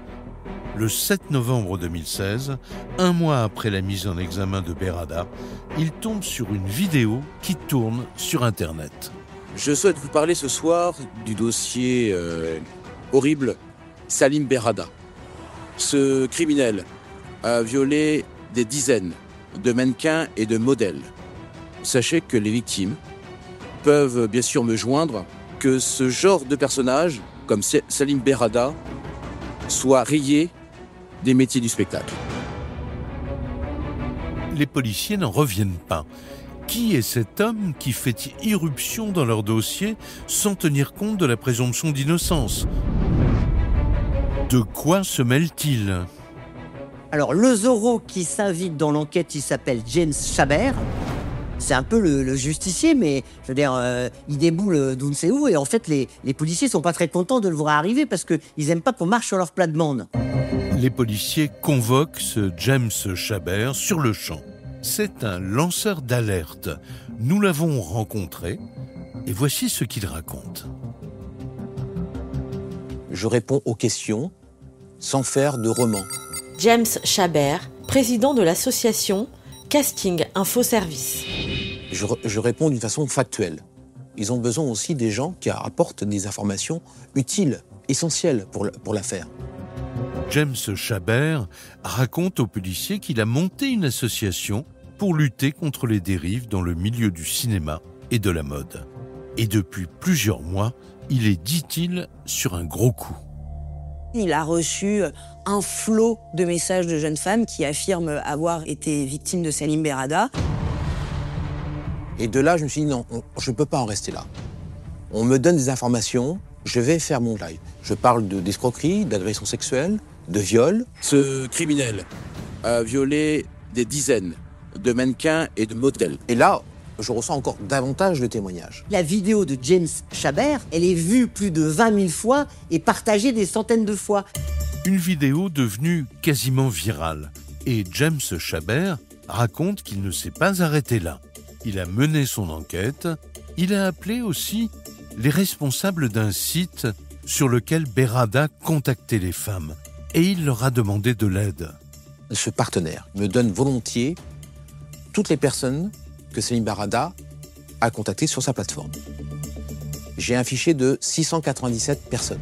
Le 7 novembre 2016, un mois après la mise en examen de Berrada, ils tombent sur une vidéo qui tourne sur Internet.
Je souhaite vous parler ce soir du dossier horrible Salim Berrada. Ce criminel a violé des dizaines de mannequins et de modèles. Sachez que les victimes peuvent bien sûr me joindre, que ce genre de personnage, comme Salim Berrada, soit rayé des métiers du spectacle.
Les policiers n'en reviennent pas. Qui est cet homme qui fait irruption dans leur dossier sans tenir compte de la présomption d'innocence? De quoi se mêle-t-il?
Alors, le Zorro qui s'invite dans l'enquête, il s'appelle James Chabert. C'est un peu le justicier, mais je veux dire, il déboule d'on ne sait où. Et en fait, les policiers sont pas très contents de le voir arriver parce qu'ils aiment pas qu'on marche sur leur plate-bande.
Les policiers convoquent ce James Chabert sur le champ. C'est un lanceur d'alerte. Nous l'avons rencontré et voici ce qu'il raconte.
Je réponds aux questions sans faire de roman.
James Chabert, président de l'association Casting Info Service.
Je réponds d'une façon factuelle. Ils ont besoin aussi des gens qui apportent des informations utiles, essentielles pour l'affaire.
James Chabert raconte aux policiers qu'il a monté une association pour lutter contre les dérives dans le milieu du cinéma et de la mode. Et depuis plusieurs mois, il est, dit-il, sur un gros coup.
Il a reçu un flot de messages de jeunes femmes qui affirment avoir été victimes de Salim Berrada.
Et de là, je me suis dit non, je ne peux pas en rester là. On me donne des informations, je vais faire mon live. Je parle d'escroquerie, d'agression sexuelle, de viol. Ce criminel a violé des dizaines de mannequins et de modèles. Et là, je ressens encore davantage de témoignages.
La vidéo de James Chabert, elle est vue plus de 20 000 fois et partagée des centaines de fois.
Une vidéo devenue quasiment virale. Et James Chabert raconte qu'il ne s'est pas arrêté là. Il a mené son enquête. Il a appelé aussi les responsables d'un site sur lequel Berrada contactait les femmes. Et il leur a demandé de l'aide.
Ce partenaire me donne volontiers toutes les personnes que Salim Berrada a contactées sur sa plateforme. J'ai un fichier de 697 personnes.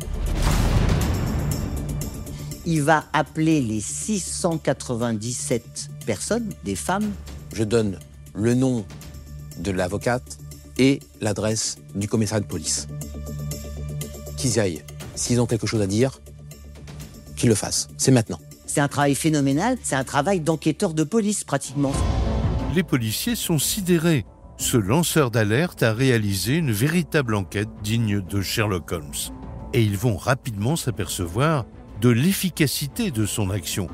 Il va appeler les 697 personnes, des femmes.
Je donne le nom de l'avocate et l'adresse du commissariat de police. Qu'ils y aillent. S'ils ont quelque chose à dire, qu'ils le fassent. C'est maintenant.
C'est un travail phénoménal, c'est un travail d'enquêteur de police pratiquement.
Les policiers sont sidérés. ce lanceur d'alerte a réalisé une véritable enquête digne de Sherlock Holmes. Et ils vont rapidement s'apercevoir de l'efficacité de son action.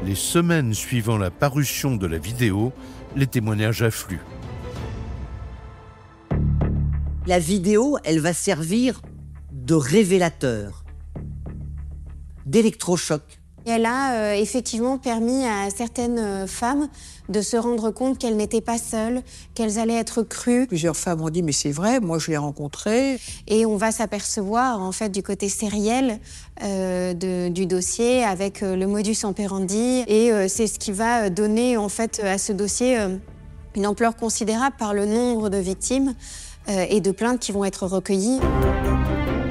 Les semaines suivant la parution de la vidéo, les témoignages affluent.
La vidéo, elle va servir de révélateur, d'électrochoc.
Elle a effectivement permis à certaines femmes de se rendre compte qu'elles n'étaient pas seules, qu'elles allaient être crues.
Plusieurs femmes ont dit « mais c'est vrai, moi je l'ai rencontré ».
Et on va s'apercevoir en fait du côté sériel du dossier avec le modus operandi. Et c'est ce qui va donner en fait à ce dossier une ampleur considérable par le nombre de victimes et de plaintes qui vont être recueillies.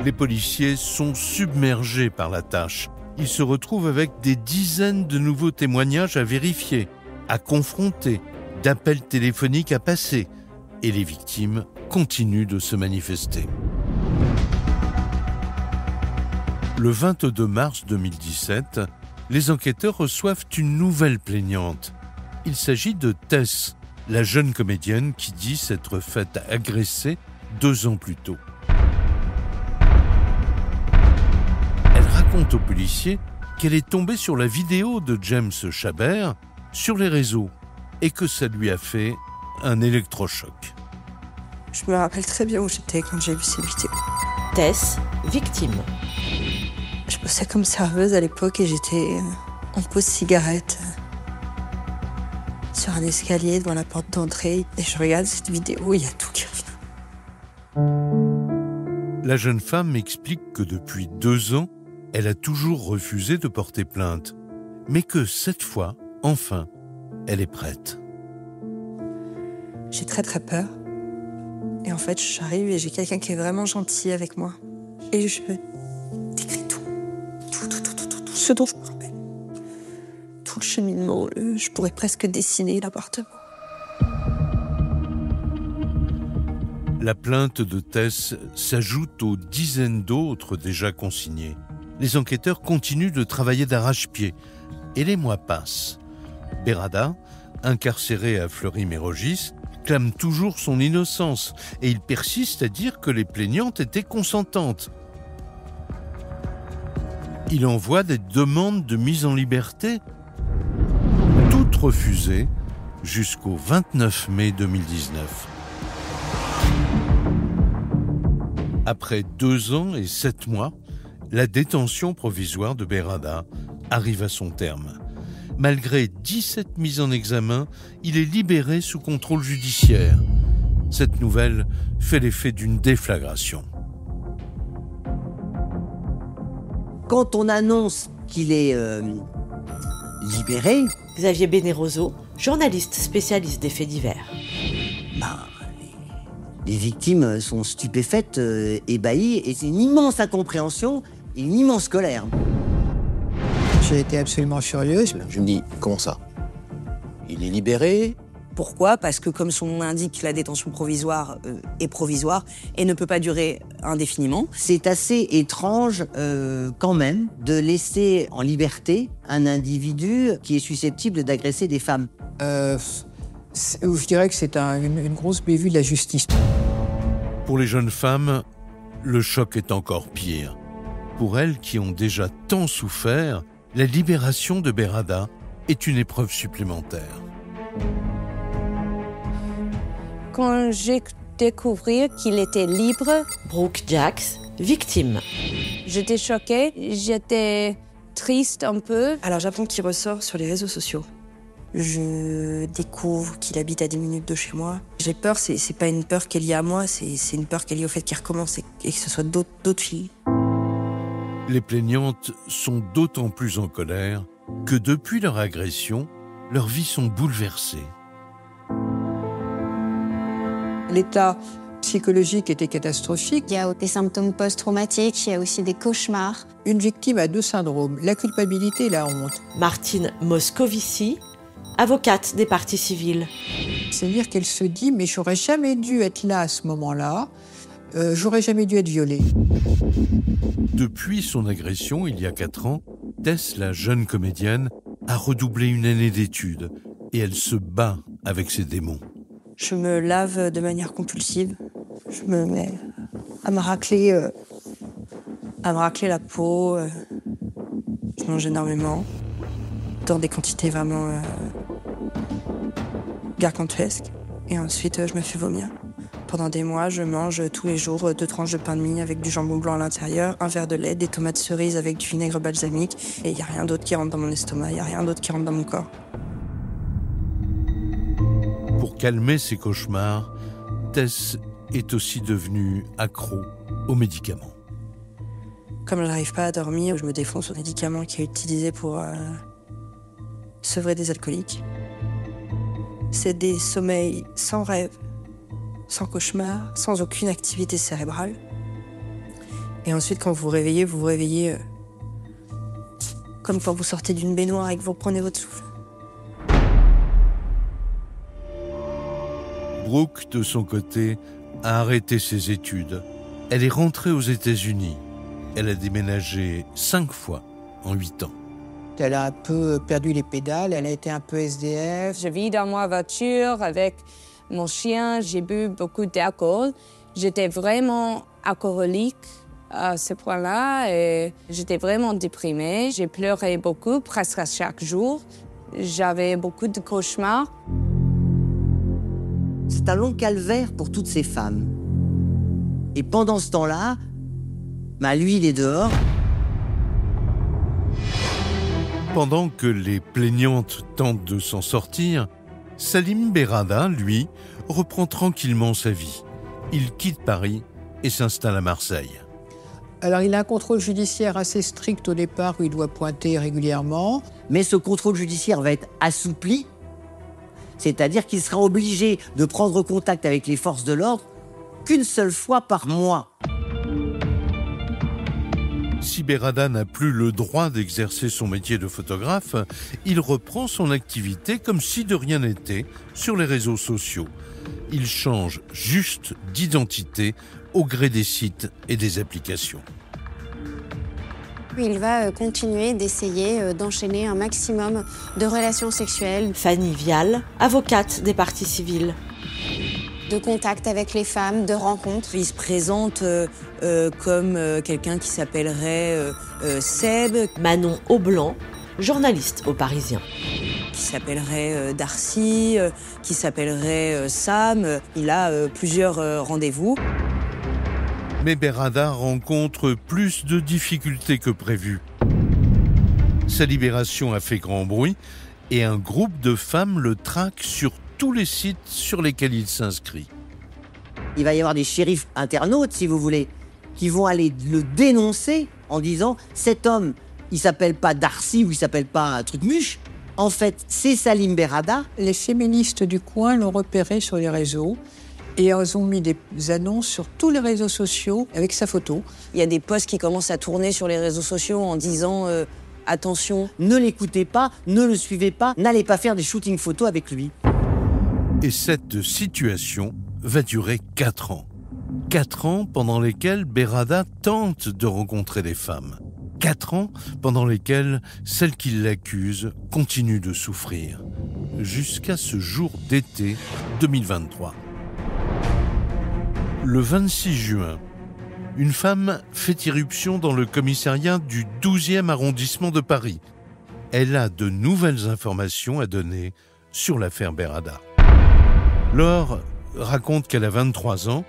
Les policiers sont submergés par la tâche. Ils se retrouvent avec des dizaines de nouveaux témoignages à vérifier, à confronter, d'appels téléphoniques à passer. Et les victimes continuent de se manifester. Le 22 mars 2017, les enquêteurs reçoivent une nouvelle plaignante. Il s'agit de Tess, la jeune comédienne qui dit s'être faite agresser 2 ans plus tôt. Elle raconte aux policiers qu'elle est tombée sur la vidéo de James Chabert sur les réseaux et que ça lui a fait un électrochoc.
Je me rappelle très bien où j'étais quand j'ai vu ces vidéos.
Tess, victime.
Je bossais comme serveuse à l'époque et j'étais en pause cigarette sur un escalier devant la porte d'entrée et je regarde cette vidéo, il y a tout qui revient.
La jeune femme explique que depuis 2 ans, elle a toujours refusé de porter plainte, mais que cette fois, enfin, elle est prête.
J'ai très très peur. Et en fait, j'arrive et j'ai quelqu'un qui est vraiment gentil avec moi. Et je décris tout. Tout ce dont je me rappelle. Tout le cheminement, je pourrais presque dessiner l'appartement.
La plainte de Tess s'ajoute aux dizaines d'autres déjà consignées. Les enquêteurs continuent de travailler d'arrache-pied et les mois passent. Berrada, incarcéré à Fleury-Mérogis, clame toujours son innocence et il persiste à dire que les plaignantes étaient consentantes. Il envoie des demandes de mise en liberté, toutes refusées jusqu'au 29 mai 2019. Après 2 ans et 7 mois, la détention provisoire de Berrada arrive à son terme. Malgré 17 mises en examen, il est libéré sous contrôle judiciaire. Cette nouvelle fait l'effet d'une déflagration.
Quand on annonce qu'il est libéré,
Xavier Bénéroso, journaliste spécialiste des faits divers.
Les victimes sont stupéfaites, ébahies, et c'est une immense incompréhension et une immense colère.
J'ai été absolument furieuse.
Je me dis, comment ça? Il est libéré?
Pourquoi? Parce que comme son nom l'indique, la détention provisoire est provisoire et ne peut pas durer indéfiniment.
C'est assez étrange quand même de laisser en liberté un individu qui est susceptible d'agresser des femmes.
Je dirais que c'est une grosse bévue de la justice.
Pour les jeunes femmes, le choc est encore pire. Pour elles qui ont déjà tant souffert, la libération de Berrada est une épreuve supplémentaire.
Quand j'ai découvert qu'il était libre,
Brooke Jacks, victime.
j'étais choquée, j'étais triste un peu.
Alors j'apprends qu'il ressort sur les réseaux sociaux. Je découvre qu'il habite à 10 minutes de chez moi. J'ai peur, c'est pas une peur qui est liée à moi, c'est une peur qui est liée au fait qu'il recommence et que ce soit d'autres filles.
Les plaignantes sont d'autant plus en colère que depuis leur agression, leurs vies sont bouleversées.
L'état psychologique était catastrophique.
Il y a des symptômes post-traumatiques, il y a aussi des cauchemars.
Une victime a 2 syndromes, la culpabilité et la honte.
Martine Moscovici, avocate des parties civiles.
C'est-à-dire qu'elle se dit « mais j'aurais jamais dû être là à ce moment-là, j'aurais jamais dû être violée ».
Depuis son agression, il y a 4 ans, Tess, la jeune comédienne, a redoublé une année d'études et elle se bat avec ses démons.
Je me lave de manière compulsive. Je me mets à me racler la peau. Je mange énormément, dans des quantités vraiment gargantuesques. Et ensuite, je me fais vomir. Pendant des mois, je mange tous les jours 2 tranches de pain de mie avec du jambon blanc à l'intérieur, un verre de lait, des tomates cerises avec du vinaigre balsamique. Et il n'y a rien d'autre qui rentre dans mon estomac, il n'y a rien d'autre qui rentre dans mon corps.
Pour calmer ses cauchemars, Tess est aussi devenue accro aux médicaments.
Comme je n'arrive pas à dormir, je me défonce aux médicaments qui est utilisé pour sevrer des alcooliques. C'est des sommeils sans rêve, sans cauchemar, sans aucune activité cérébrale. Et ensuite, quand vous vous réveillez comme quand vous sortez d'une baignoire et que vous reprenez votre souffle.
Brooke, de son côté, a arrêté ses études. Elle est rentrée aux États-Unis. Elle a déménagé 5 fois en 8 ans.
Elle a un peu perdu les pédales, elle a été un peu SDF.
Je vis dans ma voiture avec mon chien, j'ai bu beaucoup d'alcool. J'étais vraiment alcoolique à ce point-là et j'étais vraiment déprimée. J'ai pleuré beaucoup, presque chaque jour. J'avais beaucoup de cauchemars.
C'est un long calvaire pour toutes ces femmes. Et pendant ce temps-là, lui, il est dehors.
Pendant que les plaignantes tentent de s'en sortir, Salim Berrada, lui, reprend tranquillement sa vie. Il quitte Paris et s'installe à Marseille.
Alors, il a un contrôle judiciaire assez strict au départ où il doit pointer régulièrement.
Mais ce contrôle judiciaire va être assoupli, c'est-à-dire qu'il sera obligé de prendre contact avec les forces de l'ordre qu'une seule fois par mois.
Si Berrada n'a plus le droit d'exercer son métier de photographe, il reprend son activité comme si de rien n'était sur les réseaux sociaux. Il change juste d'identité au gré des sites et des applications.
Il va continuer d'essayer d'enchaîner un maximum de relations sexuelles.
Fanny Vial, avocate des parties civiles.
De contact avec les femmes, de rencontres.
Il se présente comme quelqu'un qui s'appellerait Seb.
Manon Aublanc, journaliste au Parisien.
Qui s'appellerait Darcy, qui s'appellerait Sam. Il a plusieurs rendez-vous.
Mais Berrada rencontre plus de difficultés que prévu. Sa libération a fait grand bruit et un groupe de femmes le traque sur tous les sites sur lesquels il s'inscrit.
Il va y avoir des shérifs internautes, si vous voulez, qui vont aller le dénoncer en disant « Cet homme, il s'appelle pas Darcy ou il s'appelle pas Trucmuche. En fait, c'est Salim Berrada. »
Les féministes du coin l'ont repéré sur les réseaux et elles ont mis des annonces sur tous les réseaux sociaux avec sa photo.
Il y a des posts qui commencent à tourner sur les réseaux sociaux en disant attention.
Ne l'écoutez pas, ne le suivez pas, n'allez pas faire des shootings photos avec lui.
Et cette situation va durer 4 ans. 4 ans pendant lesquels Berrada tente de rencontrer des femmes. 4 ans pendant lesquels celles qui l'accusent continuent de souffrir. Jusqu'à ce jour d'été 2023. Le 26 juin, une femme fait irruption dans le commissariat du 12e arrondissement de Paris. Elle a de nouvelles informations à donner sur l'affaire Berrada. Laure raconte qu'elle a 23 ans,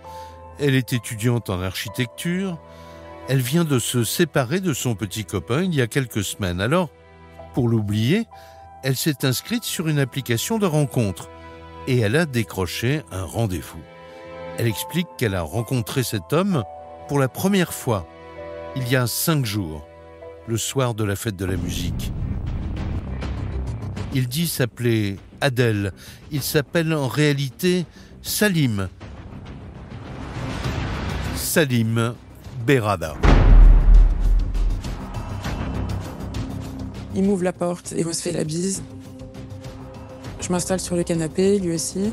elle est étudiante en architecture, elle vient de se séparer de son petit copain il y a quelques semaines. Alors, pour l'oublier, elle s'est inscrite sur une application de rencontre et elle a décroché un rendez-vous. Elle explique qu'elle a rencontré cet homme pour la première fois, il y a 5 jours, le soir de la fête de la musique. Il dit s'appeler Adèle. Il s'appelle en réalité Salim. Salim Berrada.
Il m'ouvre la porte et on se fait la bise. Je m'installe sur le canapé, lui aussi.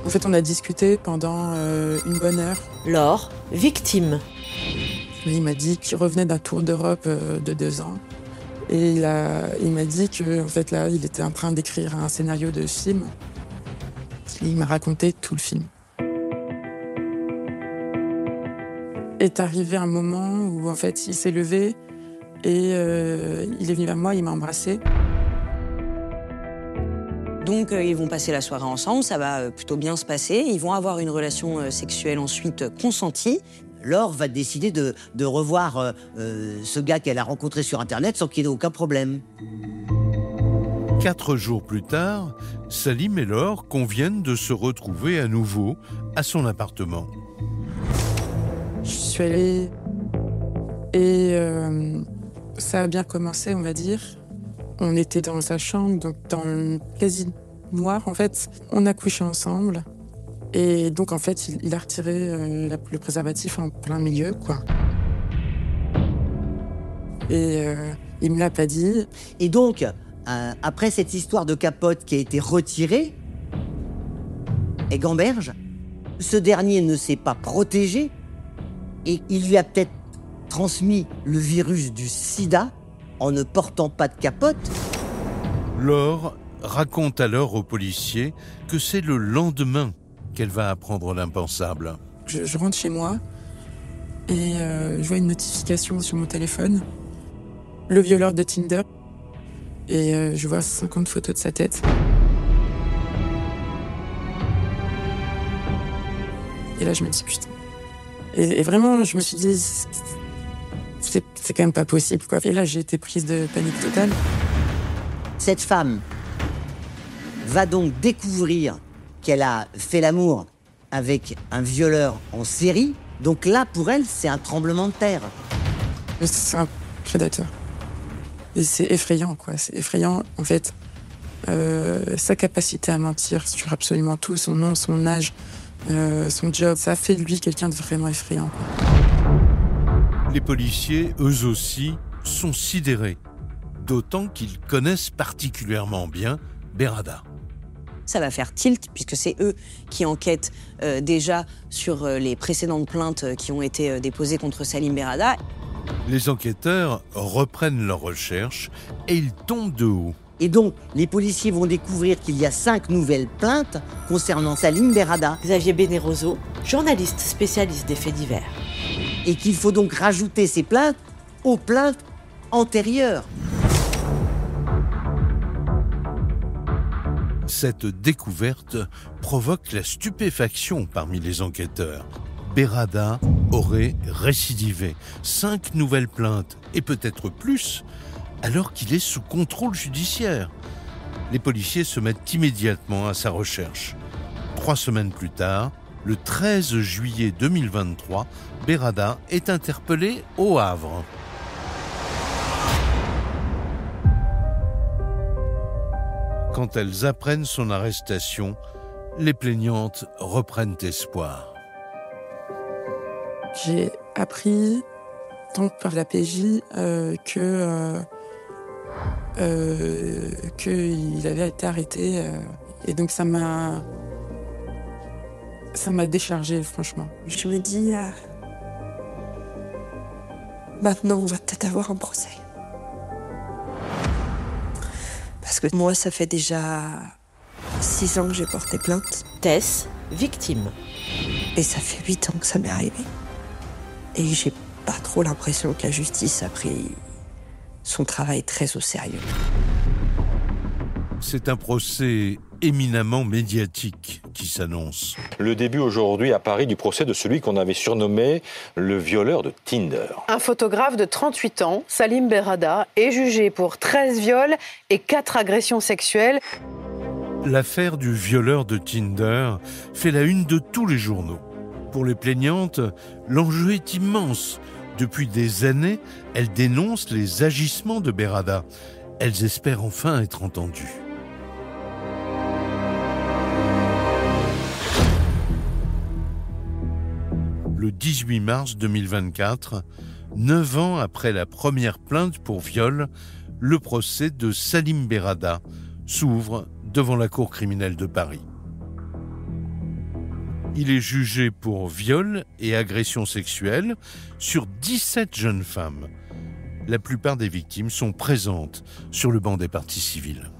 En fait, on a discuté pendant une bonne heure.
Laure, victime.
Il m'a dit qu'il revenait d'un tour d'Europe de 2 ans. Et il m'a dit que, en fait, là, il était en train d'écrire un scénario de film. Il m'a raconté tout le film. Est arrivé un moment où en fait il s'est levé et il est venu vers moi, il m'a embrassé.
Donc ils vont passer la soirée ensemble, ça va plutôt bien se passer. Ils vont avoir une relation sexuelle ensuite consentie.
Laure va décider de revoir ce gars qu'elle a rencontré sur Internet sans qu'il ait aucun problème.
4 jours plus tard, Salim et Laure conviennent de se retrouver à nouveau à son appartement.
Je suis allée et ça a bien commencé, on va dire. On était dans sa chambre, donc dans le quasi noir, en fait. On a couché ensemble. Et donc, en fait, il a retiré le préservatif en plein milieu, quoi. Et il me l'a pas dit.
Et donc, après cette histoire de capote qui a été retirée et gamberge, ce dernier ne s'est pas protégé et il lui a peut-être transmis le virus du sida en ne portant pas de capote.
Laure raconte alors aux policiers que c'est le lendemain qu'elle va apprendre l'impensable.
Je rentre chez moi et je vois une notification sur mon téléphone. Le violeur de Tinder. Et je vois 50 photos de sa tête. Et là, je me dis, putain. Et vraiment, je me suis dit, c'est quand même pas possible, quoi. Et là, j'ai été prise de panique totale.
Cette femme va donc découvrir qu'elle a fait l'amour avec un violeur en série. Donc là, pour elle, c'est un tremblement de terre.
C'est un prédateur. Et c'est effrayant, quoi. C'est effrayant, en fait. Sa capacité à mentir sur absolument tout, son nom, son âge, son job, ça fait de lui quelqu'un de vraiment effrayant, quoi.
Les policiers, eux aussi, sont sidérés. D'autant qu'ils connaissent particulièrement bien Berrada.
Ça va faire tilt, puisque c'est eux qui enquêtent déjà sur les précédentes plaintes qui ont été déposées contre Salim Berrada.
Les enquêteurs reprennent leurs recherches et ils tombent de haut.
Et donc, les policiers vont découvrir qu'il y a 5 nouvelles plaintes concernant Salim Berrada.
Xavier Bénéroso, journaliste spécialiste des faits divers.
Et qu'il faut donc rajouter ces plaintes aux plaintes antérieures.
Cette découverte provoque la stupéfaction parmi les enquêteurs. Berrada aurait récidivé. 5 nouvelles plaintes, et peut-être plus, alors qu'il est sous contrôle judiciaire. Les policiers se mettent immédiatement à sa recherche. 3 semaines plus tard, le 13 juillet 2023, Berrada est interpellé au Havre. Quand elles apprennent son arrestation, les plaignantes reprennent espoir.
J'ai appris, tant par la PJ, qu'il avait été arrêté. Et donc ça m'a déchargée, franchement.
Je me dis, maintenant on va peut-être avoir un procès. Parce que moi, ça fait déjà 6 ans que j'ai porté plainte.
Tess, victime.
Et ça fait 8 ans que ça m'est arrivé. Et j'ai pas trop l'impression que la justice a pris son travail très au sérieux.
C'est un procès éminemment médiatique qui s'annonce.
Le début aujourd'hui à Paris du procès de celui qu'on avait surnommé le violeur de Tinder.
Un photographe de 38 ans, Salim Berrada, est jugé pour 13 viols et 4 agressions sexuelles.
L'affaire du violeur de Tinder fait la une de tous les journaux. Pour les plaignantes, l'enjeu est immense. Depuis des années, elles dénoncent les agissements de Berrada. Elles espèrent enfin être entendues. Le 18 mars 2024, 9 ans après la première plainte pour viol, le procès de Salim Berrada s'ouvre devant la Cour criminelle de Paris. Il est jugé pour viol et agression sexuelle sur 17 jeunes femmes. La plupart des victimes sont présentes sur le banc des parties civiles.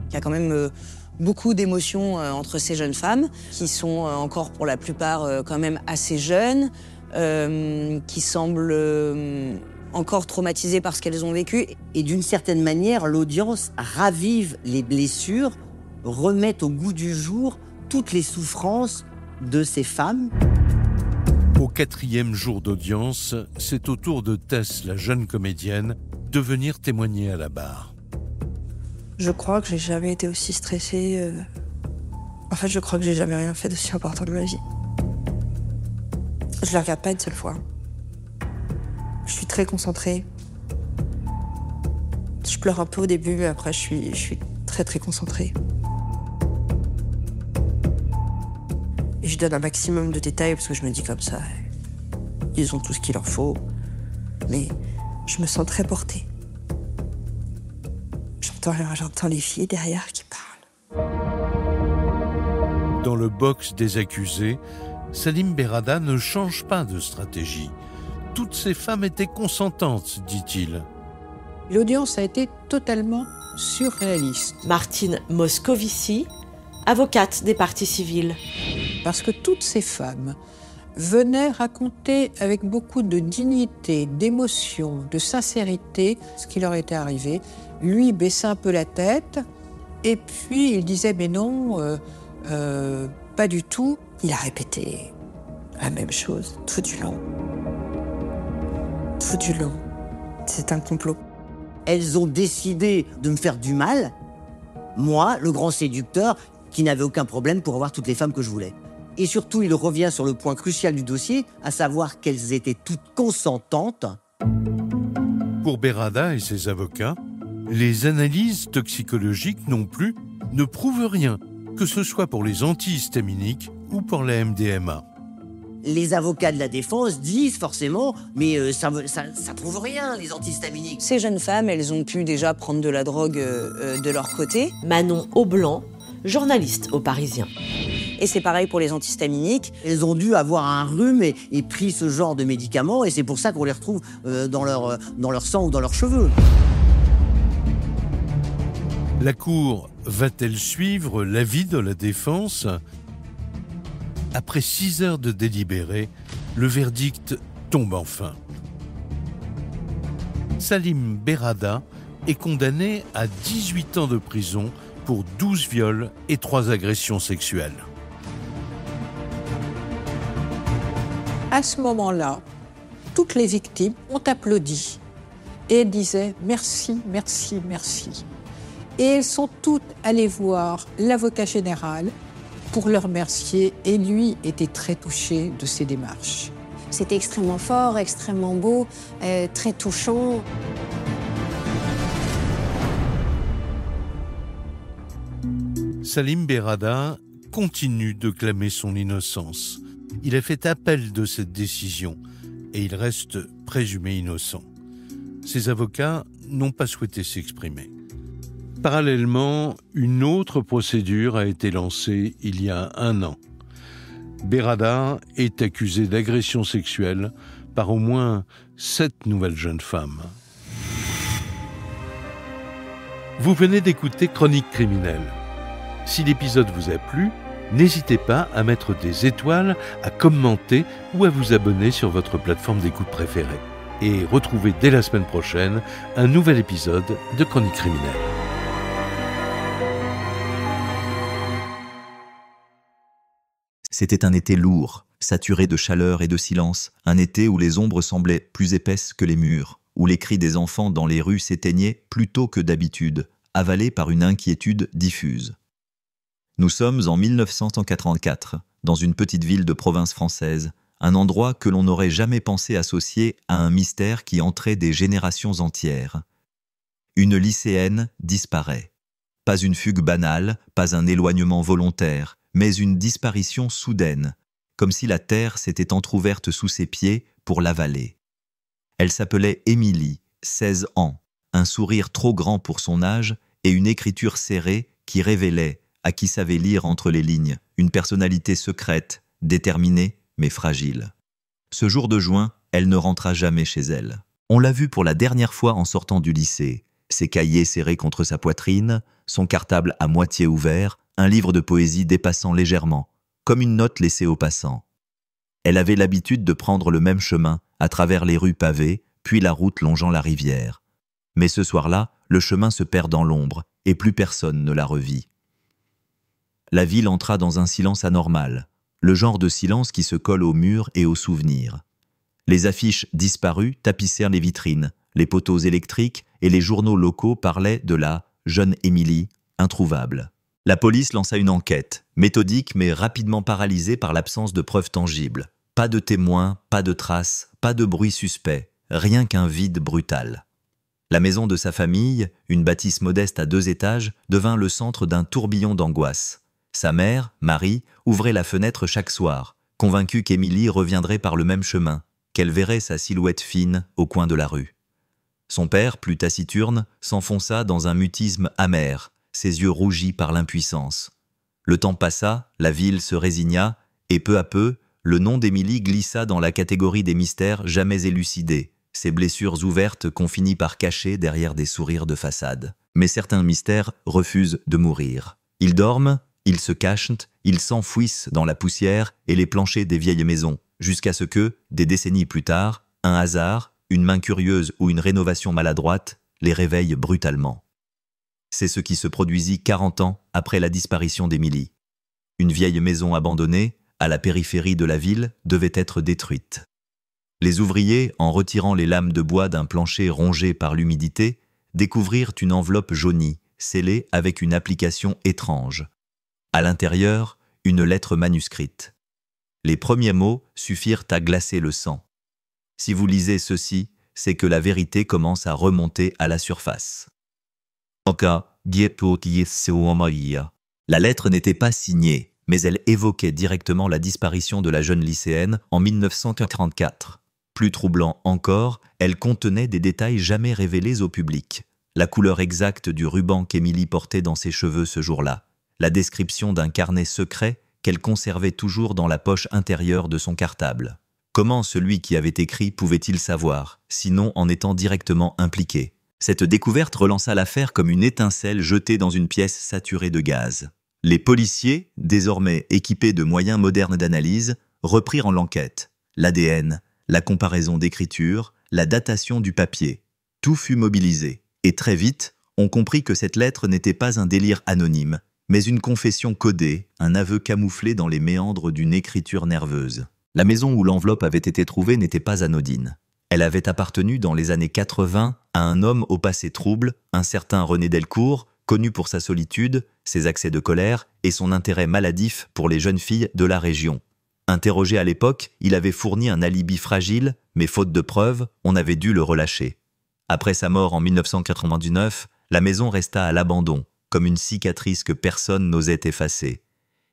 Il y a quand même beaucoup d'émotions entre ces jeunes femmes, qui sont encore pour la plupart quand même assez jeunes, qui semblent encore traumatisées par ce qu'elles ont vécu.
Et d'une certaine manière, l'audience ravive les blessures, remet au goût du jour toutes les souffrances de ces femmes.
Au 4e jour d'audience, c'est au tour de Tess, la jeune comédienne, de venir témoigner à la barre.
Je crois que j'ai jamais été aussi stressée. En fait, je crois que j'ai jamais rien fait d'aussi important de ma vie. Je la regarde pas une seule fois. Je suis très concentrée. Je pleure un peu au début, mais après, je suis très, très concentrée. Et je donne un maximum de détails parce que je me dis comme ça, ils ont tout ce qu'il leur faut. Mais je me sens très portée. J'entends les filles derrière qui parlent.
Dans le box des accusés, Salim Berrada ne change pas de stratégie. Toutes ces femmes étaient consentantes, dit-il.
L'audience a été totalement surréaliste.
Martine Moscovici, avocate des parties civiles.
Parce que toutes ces femmes venaient raconter avec beaucoup de dignité, d'émotion, de sincérité ce qui leur était arrivé. Lui baissait un peu la tête et puis il disait mais non, pas du tout.
Il a répété la même chose tout du long. Tout du long. C'est un complot.
Elles ont décidé de me faire du mal. Moi, le grand séducteur, qui n'avait aucun problème pour avoir toutes les femmes que je voulais. Et surtout, il revient sur le point crucial du dossier, à savoir qu'elles étaient toutes consentantes.
Pour Berrada et ses avocats, les analyses toxicologiques non plus ne prouvent rien, que ce soit pour les antihistaminiques ou pour la MDMA.
Les avocats de la défense disent forcément, mais ça prouve rien, les antihistaminiques.
Ces jeunes femmes, elles ont pu déjà prendre de la drogue de leur côté.
Manon Aublanc, journaliste au Parisien.
Et c'est pareil pour les antihistaminiques.
Elles ont dû avoir un rhume et pris ce genre de médicaments, et c'est pour ça qu'on les retrouve dans leur sang ou dans leurs cheveux.
La Cour va-t-elle suivre l'avis de la défense ? Après 6 heures de délibéré, le verdict tombe enfin. Salim Berrada est condamné à 18 ans de prison pour 12 viols et 3 agressions sexuelles.
À ce moment-là, toutes les victimes ont applaudi et disaient merci, merci, merci. Et elles sont toutes allées voir l'avocat général pour le remercier, et lui était très touché de ces démarches.
C'était extrêmement fort, extrêmement beau, très touchant.
Salim Berrada continue de clamer son innocence. Il a fait appel de cette décision et il reste présumé innocent. Ses avocats n'ont pas souhaité s'exprimer. Parallèlement, une autre procédure a été lancée il y a 1 an. Berrada est accusé d'agression sexuelle par au moins 7 nouvelles jeunes femmes. Vous venez d'écouter Chronique criminelle. Si l'épisode vous a plu, n'hésitez pas à mettre des étoiles, à commenter ou à vous abonner sur votre plateforme d'écoute préférée. Et retrouvez dès la semaine prochaine un nouvel épisode de Chronique criminelle.
C'était un été lourd, saturé de chaleur et de silence, un été où les ombres semblaient plus épaisses que les murs, où les cris des enfants dans les rues s'éteignaient plus tôt que d'habitude, avalés par une inquiétude diffuse. Nous sommes en 1944, dans une petite ville de province française, un endroit que l'on n'aurait jamais pensé associer à un mystère qui entrait des générations entières. Une lycéenne disparaît. Pas une fugue banale, pas un éloignement volontaire, mais une disparition soudaine, comme si la terre s'était entr'ouverte sous ses pieds pour l'avaler. Elle s'appelait Émilie, 16 ans, un sourire trop grand pour son âge et une écriture serrée qui révélait, à qui savait lire entre les lignes, une personnalité secrète, déterminée mais fragile. Ce jour de juin, elle ne rentra jamais chez elle. On l'a vue pour la dernière fois en sortant du lycée. ses cahiers serrés contre sa poitrine, son cartable à moitié ouvert, un livre de poésie dépassant légèrement, comme une note laissée aux passants. Elle avait l'habitude de prendre le même chemin, à travers les rues pavées, puis la route longeant la rivière. Mais ce soir-là, le chemin se perd dans l'ombre, et plus personne ne la revit. La ville entra dans un silence anormal, le genre de silence qui se colle aux murs et aux souvenirs. Les affiches disparues tapissèrent les vitrines, les poteaux électriques et les journaux locaux parlaient de la jeune Émilie, introuvable. La police lança une enquête, méthodique mais rapidement paralysée par l'absence de preuves tangibles. Pas de témoins, pas de traces, pas de bruit suspect, rien qu'un vide brutal. La maison de sa famille, une bâtisse modeste à 2 étages, devint le centre d'un tourbillon d'angoisse. Sa mère, Marie, ouvrait la fenêtre chaque soir, convaincue qu'Émilie reviendrait par le même chemin, qu'elle verrait sa silhouette fine au coin de la rue. Son père, plus taciturne, s'enfonça dans un mutisme amer, ses yeux rougis par l'impuissance. Le temps passa, la ville se résigna, et peu à peu, le nom d'Émilie glissa dans la catégorie des mystères jamais élucidés, ces blessures ouvertes qu'on finit par cacher derrière des sourires de façade. Mais certains mystères refusent de mourir. Ils dorment, ils se cachent, ils s'enfouissent dans la poussière et les planchers des vieilles maisons, jusqu'à ce que, des décennies plus tard, un hasard, une main curieuse ou une rénovation maladroite les réveille brutalement. C'est ce qui se produisit 40 ans après la disparition d'Émilie. Une vieille maison abandonnée, à la périphérie de la ville, devait être détruite. Les ouvriers, en retirant les lames de bois d'un plancher rongé par l'humidité, découvrirent une enveloppe jaunie, scellée avec une application étrange. À l'intérieur, une lettre manuscrite. Les premiers mots suffirent à glacer le sang. Si vous lisez ceci, c'est que la vérité commence à remonter à la surface. La lettre n'était pas signée, mais elle évoquait directement la disparition de la jeune lycéenne en 1934. Plus troublant encore, elle contenait des détails jamais révélés au public. La couleur exacte du ruban qu'Émilie portait dans ses cheveux ce jour-là. La description d'un carnet secret qu'elle conservait toujours dans la poche intérieure de son cartable. Comment celui qui avait écrit pouvait-il savoir, sinon en étant directement impliqué? Cette découverte relança l'affaire comme une étincelle jetée dans une pièce saturée de gaz. Les policiers, désormais équipés de moyens modernes d'analyse, reprirent l'enquête. L'ADN, la comparaison d'écriture, la datation du papier. Tout fut mobilisé. Et très vite, on comprit que cette lettre n'était pas un délire anonyme, mais une confession codée, un aveu camouflé dans les méandres d'une écriture nerveuse. La maison où l'enveloppe avait été trouvée n'était pas anodine. Elle avait appartenu dans les années 80 à un homme au passé trouble, un certain René Delcourt, connu pour sa solitude, ses accès de colère et son intérêt maladif pour les jeunes filles de la région. Interrogé à l'époque, il avait fourni un alibi fragile, mais faute de preuves, on avait dû le relâcher. Après sa mort en 1999, la maison resta à l'abandon, comme une cicatrice que personne n'osait effacer.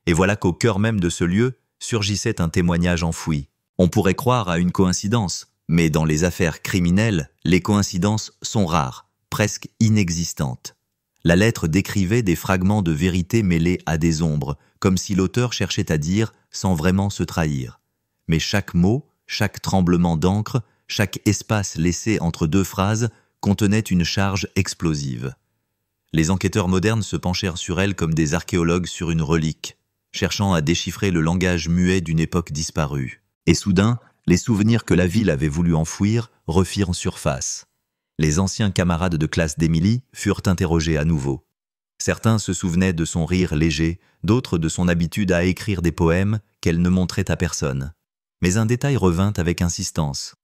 Et voilà qu'au cœur même de ce lieu surgissait un témoignage enfoui. On pourrait croire à une coïncidence, mais dans les affaires criminelles, les coïncidences sont rares, presque inexistantes. La lettre décrivait des fragments de vérité mêlés à des ombres, comme si l'auteur cherchait à dire sans vraiment se trahir. Mais chaque mot, chaque tremblement d'encre, chaque espace laissé entre 2 phrases contenait une charge explosive. Les enquêteurs modernes se penchèrent sur elle comme des archéologues sur une relique, cherchant à déchiffrer le langage muet d'une époque disparue. Et soudain, les souvenirs que la ville avait voulu enfouir refirent surface. Les anciens camarades de classe d'Émilie furent interrogés à nouveau. Certains se souvenaient de son rire léger, d'autres de son habitude à écrire des poèmes qu'elle ne montrait à personne. Mais un détail revint avec insistance.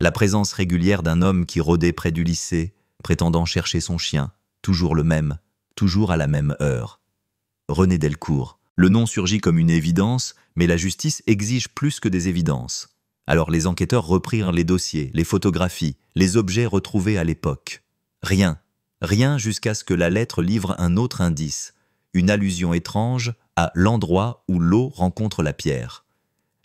La présence régulière d'un homme qui rôdait près du lycée, prétendant chercher son chien, toujours le même, toujours à la même heure. René Delcourt. Le nom surgit comme une évidence, mais la justice exige plus que des évidences. Alors les enquêteurs reprirent les dossiers, les photographies, les objets retrouvés à l'époque. Rien jusqu'à ce que la lettre livre un autre indice, une allusion étrange à l'endroit où l'eau rencontre la pierre.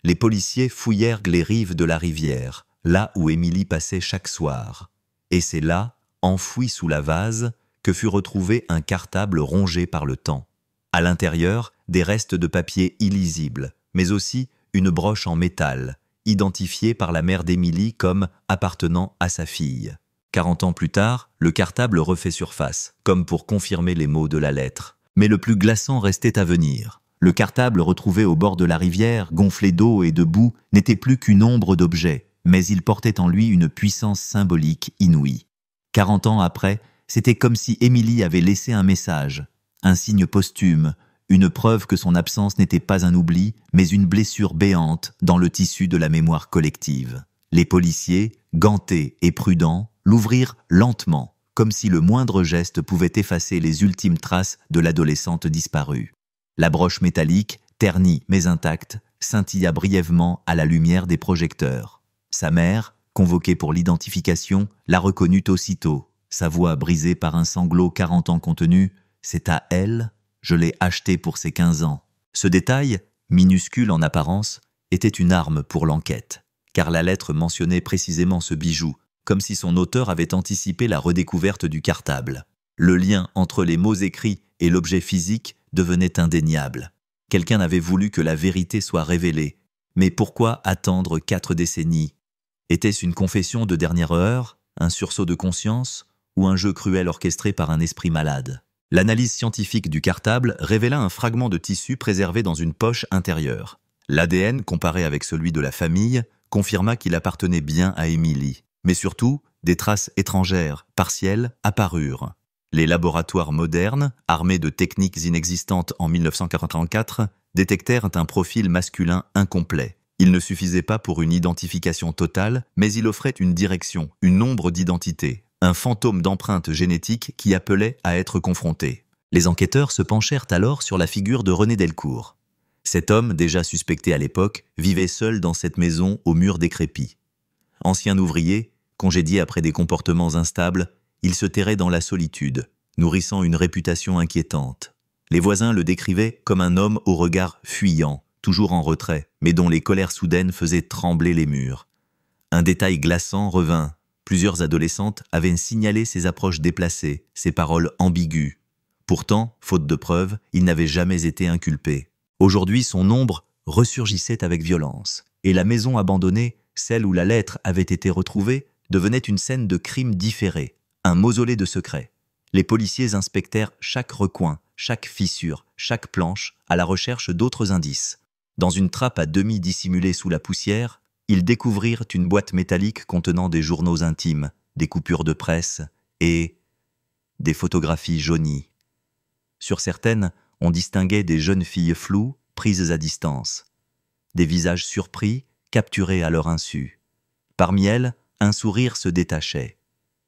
Les policiers fouillèrent les rives de la rivière, là où Émilie passait chaque soir. Et c'est là, enfoui sous la vase, que fut retrouvé un cartable rongé par le temps. À l'intérieur, des restes de papier illisibles, mais aussi une broche en métal, identifiée par la mère d'Émilie comme appartenant à sa fille. 40 ans plus tard, le cartable refait surface, comme pour confirmer les mots de la lettre. Mais le plus glaçant restait à venir. Le cartable retrouvé au bord de la rivière, gonflé d'eau et de boue, n'était plus qu'une ombre d'objet, mais il portait en lui une puissance symbolique inouïe. 40 ans après, c'était comme si Émilie avait laissé un message, un signe posthume, une preuve que son absence n'était pas un oubli, mais une blessure béante dans le tissu de la mémoire collective. Les policiers, gantés et prudents, l'ouvrirent lentement, comme si le moindre geste pouvait effacer les ultimes traces de l'adolescente disparue. La broche métallique, ternie mais intacte, scintilla brièvement à la lumière des projecteurs. Sa mère, convoquée pour l'identification, la reconnut aussitôt. Sa voix brisée par un sanglot 40 ans contenu, « C'est à elle, je l'ai acheté pour ses 15 ans. » Ce détail, minuscule en apparence, était une arme pour l'enquête, car la lettre mentionnait précisément ce bijou, comme si son auteur avait anticipé la redécouverte du cartable. Le lien entre les mots écrits et l'objet physique devenait indéniable. Quelqu'un avait voulu que la vérité soit révélée. Mais pourquoi attendre 4 décennies? Était-ce une confession de dernière heure, un sursaut de conscience, ou un jeu cruel orchestré par un esprit malade? L'analyse scientifique du cartable révéla un fragment de tissu préservé dans une poche intérieure. L'ADN, comparé avec celui de la famille, confirma qu'il appartenait bien à Émilie. Mais surtout, des traces étrangères, partielles, apparurent. Les laboratoires modernes, armés de techniques inexistantes en 1984, détectèrent un profil masculin incomplet. Il ne suffisait pas pour une identification totale, mais il offrait une direction, une ombre d'identité, un fantôme d'empreinte génétique qui appelait à être confronté. Les enquêteurs se penchèrent alors sur la figure de René Delcourt. Cet homme, déjà suspecté à l'époque, vivait seul dans cette maison aux murs décrépits. Ancien ouvrier, congédié après des comportements instables, il se terrait dans la solitude, nourrissant une réputation inquiétante. Les voisins le décrivaient comme un homme au regard fuyant, toujours en retrait, mais dont les colères soudaines faisaient trembler les murs. Un détail glaçant revint. Plusieurs adolescentes avaient signalé ses approches déplacées, ses paroles ambiguës. Pourtant, faute de preuves, il n'avait jamais été inculpé. Aujourd'hui, son ombre ressurgissait avec violence, et la maison abandonnée, celle où la lettre avait été retrouvée, devenait une scène de crime différé, un mausolée de secrets. Les policiers inspectèrent chaque recoin, chaque fissure, chaque planche, à la recherche d'autres indices. Dans une trappe à demi dissimulée sous la poussière, ils découvrirent une boîte métallique contenant des journaux intimes, des coupures de presse et des photographies jaunies. Sur certaines, on distinguait des jeunes filles floues, prises à distance. Des visages surpris, capturés à leur insu. Parmi elles, un sourire se détachait.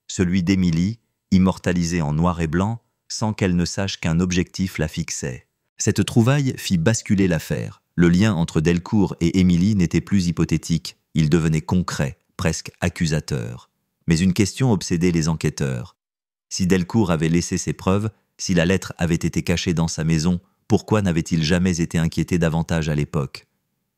Celui d'Émilie, immortalisé en noir et blanc, sans qu'elle ne sache qu'un objectif la fixait. Cette trouvaille fit basculer l'affaire. Le lien entre Delcourt et Émilie n'était plus hypothétique, il devenait concret, presque accusateur. Mais une question obsédait les enquêteurs. Si Delcourt avait laissé ses preuves, si la lettre avait été cachée dans sa maison, pourquoi n'avait-il jamais été inquiété davantage à l'époque?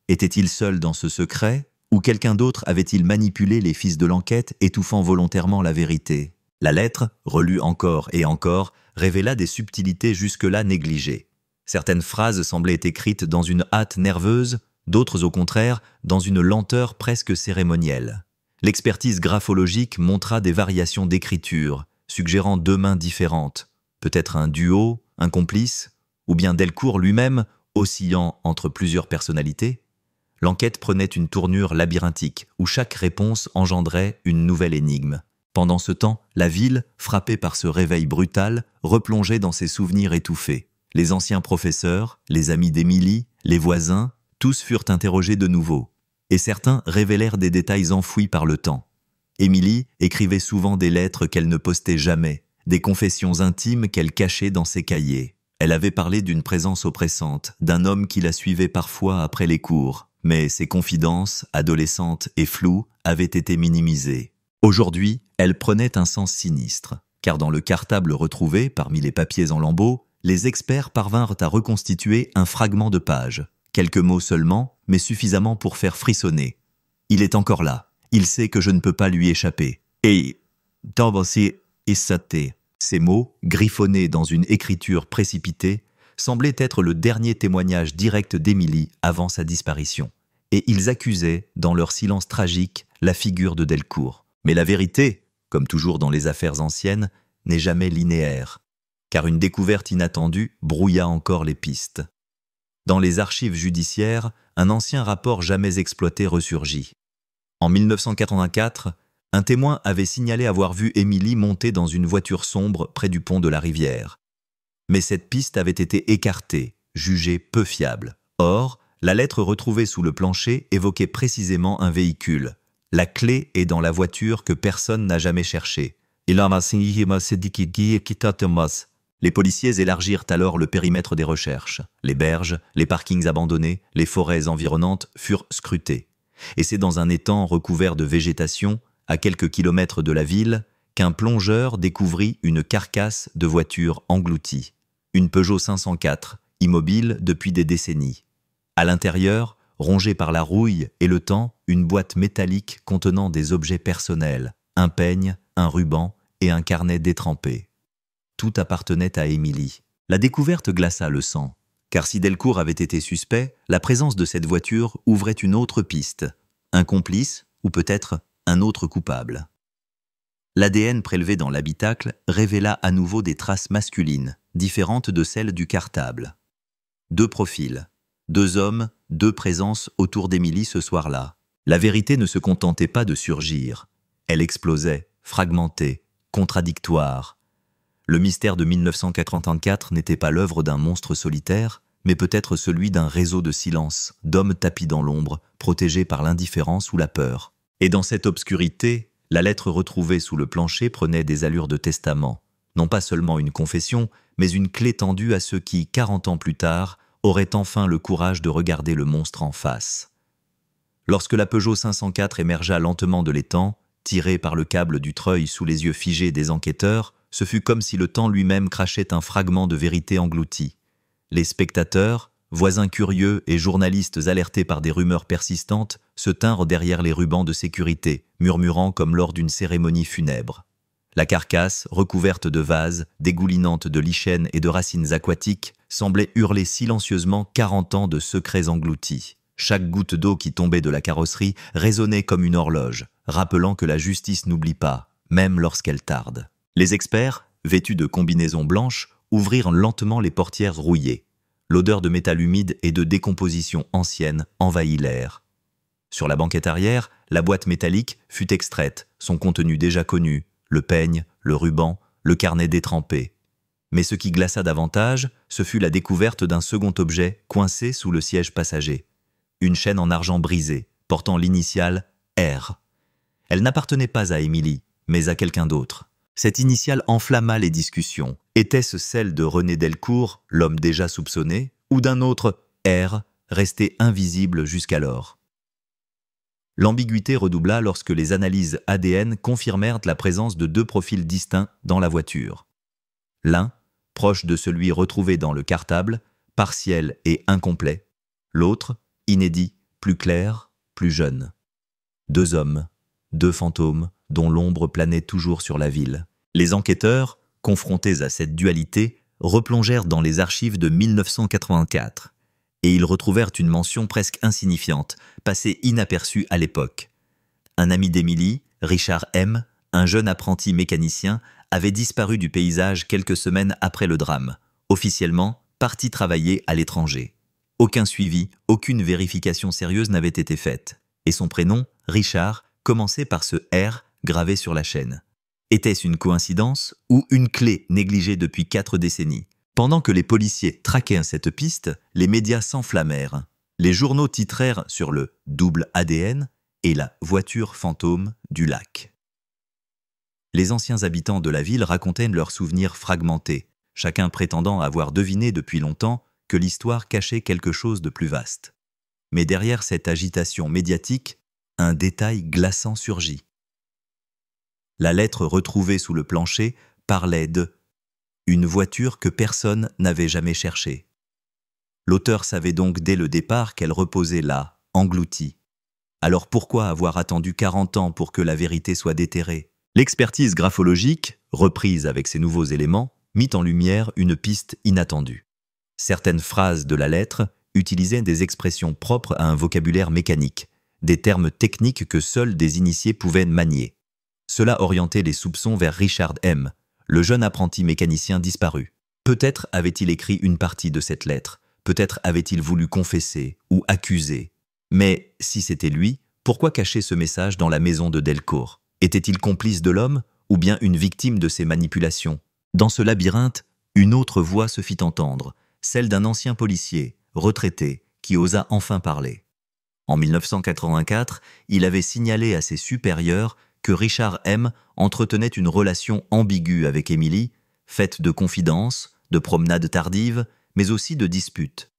Était-il seul dans ce secret, ou quelqu'un d'autre avait-il manipulé les fils de l'enquête, étouffant volontairement la vérité? La lettre, relue encore et encore, révéla des subtilités jusque-là négligées. Certaines phrases semblaient écrites dans une hâte nerveuse, d'autres au contraire dans une lenteur presque cérémonielle. L'expertise graphologique montra des variations d'écriture, suggérant 2 mains différentes, peut-être un duo, un complice, ou bien Delcourt lui-même, oscillant entre plusieurs personnalités. L'enquête prenait une tournure labyrinthique, où chaque réponse engendrait une nouvelle énigme. Pendant ce temps, la ville, frappée par ce réveil brutal, replongeait dans ses souvenirs étouffés. Les anciens professeurs, les amis d'Émilie, les voisins, tous furent interrogés de nouveau. Et certains révélèrent des détails enfouis par le temps. Émilie écrivait souvent des lettres qu'elle ne postait jamais, des confessions intimes qu'elle cachait dans ses cahiers. Elle avait parlé d'une présence oppressante, d'un homme qui la suivait parfois après les cours. Mais ces confidences, adolescentes et floues, avaient été minimisées. Aujourd'hui, elles prenaient un sens sinistre, car dans le cartable retrouvé parmi les papiers en lambeaux, les experts parvinrent à reconstituer un fragment de page. Quelques mots seulement, mais suffisamment pour faire frissonner. Il est encore là. Il sait que je ne peux pas lui échapper. Et ces mots, griffonnés dans une écriture précipitée, semblaient être le dernier témoignage direct d'Émilie avant sa disparition. Et ils accusaient, dans leur silence tragique, la figure de Delcourt. Mais la vérité, comme toujours dans les affaires anciennes, n'est jamais linéaire, car une découverte inattendue brouilla encore les pistes. Dans les archives judiciaires, un ancien rapport jamais exploité ressurgit. En 1984, un témoin avait signalé avoir vu Émilie monter dans une voiture sombre près du pont de la Rivière. Mais cette piste avait été écartée, jugée peu fiable. Or, la lettre retrouvée sous le plancher évoquait précisément un véhicule. La clé est dans la voiture que personne n'a jamais cherchée. Les policiers élargirent alors le périmètre des recherches. Les berges, les parkings abandonnés, les forêts environnantes furent scrutées. Et c'est dans un étang recouvert de végétation, à quelques kilomètres de la ville, qu'un plongeur découvrit une carcasse de voiture engloutie. Une Peugeot 504, immobile depuis des décennies. À l'intérieur, rongée par la rouille et le temps, une boîte métallique contenant des objets personnels, un peigne, un ruban et un carnet détrempé. Tout appartenait à Émilie. La découverte glaça le sang, car si Delcourt avait été suspect, la présence de cette voiture ouvrait une autre piste, un complice ou peut-être un autre coupable. L'ADN prélevé dans l'habitacle révéla à nouveau des traces masculines, différentes de celles du cartable. 2 profils, 2 hommes, 2 présences autour d'Émilie ce soir-là. La vérité ne se contentait pas de surgir. Elle explosait, fragmentée, contradictoire. Le mystère de 1984 n'était pas l'œuvre d'un monstre solitaire, mais peut-être celui d'un réseau de silence, d'hommes tapis dans l'ombre, protégés par l'indifférence ou la peur. Et dans cette obscurité, la lettre retrouvée sous le plancher prenait des allures de testament. Non pas seulement une confession, mais une clé tendue à ceux qui, 40 ans plus tard, auraient enfin le courage de regarder le monstre en face. Lorsque la Peugeot 504 émergea lentement de l'étang, tirée par le câble du treuil sous les yeux figés des enquêteurs, ce fut comme si le temps lui-même crachait un fragment de vérité englouti. Les spectateurs, voisins curieux et journalistes alertés par des rumeurs persistantes, se tinrent derrière les rubans de sécurité, murmurant comme lors d'une cérémonie funèbre. La carcasse, recouverte de vases, dégoulinante de lichens et de racines aquatiques, semblait hurler silencieusement 40 ans de secrets engloutis. Chaque goutte d'eau qui tombait de la carrosserie résonnait comme une horloge, rappelant que la justice n'oublie pas, même lorsqu'elle tarde. Les experts, vêtus de combinaisons blanches, ouvrirent lentement les portières rouillées. L'odeur de métal humide et de décomposition ancienne envahit l'air. Sur la banquette arrière, la boîte métallique fut extraite, son contenu déjà connu, le peigne, le ruban, le carnet détrempé. Mais ce qui glaça davantage, ce fut la découverte d'un second objet coincé sous le siège passager. Une chaîne en argent brisée, portant l'initiale R. Elle n'appartenait pas à Émilie, mais à quelqu'un d'autre. Cette initiale enflamma les discussions. Était-ce celle de René Delcourt, l'homme déjà soupçonné, ou d'un autre R, resté invisible jusqu'alors? L'ambiguïté redoubla lorsque les analyses ADN confirmèrent la présence de 2 profils distincts dans la voiture. L'un, proche de celui retrouvé dans le cartable, partiel et incomplet. L'autre, inédit, plus clair, plus jeune. 2 hommes, 2 fantômes, dont l'ombre planait toujours sur la ville. Les enquêteurs, confrontés à cette dualité, replongèrent dans les archives de 1984, et ils retrouvèrent une mention presque insignifiante, passée inaperçue à l'époque. Un ami d'Émilie, Richard M., un jeune apprenti mécanicien, avait disparu du paysage quelques semaines après le drame, officiellement parti travailler à l'étranger. Aucun suivi, aucune vérification sérieuse n'avait été faite, et son prénom, Richard, commençait par ce R gravé sur la chaîne. Était-ce une coïncidence ou une clé négligée depuis 4 décennies? Pendant que les policiers traquaient cette piste, les médias s'enflammèrent. Les journaux titrèrent sur le double ADN et la voiture fantôme du lac. Les anciens habitants de la ville racontaient leurs souvenirs fragmentés, chacun prétendant avoir deviné depuis longtemps que l'histoire cachait quelque chose de plus vaste. Mais derrière cette agitation médiatique, un détail glaçant surgit. La lettre retrouvée sous le plancher parlait de « une voiture que personne n'avait jamais cherchée ». L'auteur savait donc dès le départ qu'elle reposait là, engloutie. Alors pourquoi avoir attendu 40 ans pour que la vérité soit déterrée? L'expertise graphologique, reprise avec ces nouveaux éléments, mit en lumière une piste inattendue. Certaines phrases de la lettre utilisaient des expressions propres à un vocabulaire mécanique, des termes techniques que seuls des initiés pouvaient manier. Cela orientait les soupçons vers Richard M., le jeune apprenti mécanicien disparu. Peut-être avait-il écrit une partie de cette lettre, peut-être avait-il voulu confesser ou accuser. Mais si c'était lui, pourquoi cacher ce message dans la maison de Delcourt? Était-il complice de l'homme ou bien une victime de ses manipulations? Dans ce labyrinthe, une autre voix se fit entendre, celle d'un ancien policier, retraité, qui osa enfin parler. En 1984, il avait signalé à ses supérieurs que Richard M. entretenait une relation ambiguë avec Émilie, faite de confidences, de promenades tardives, mais aussi de disputes.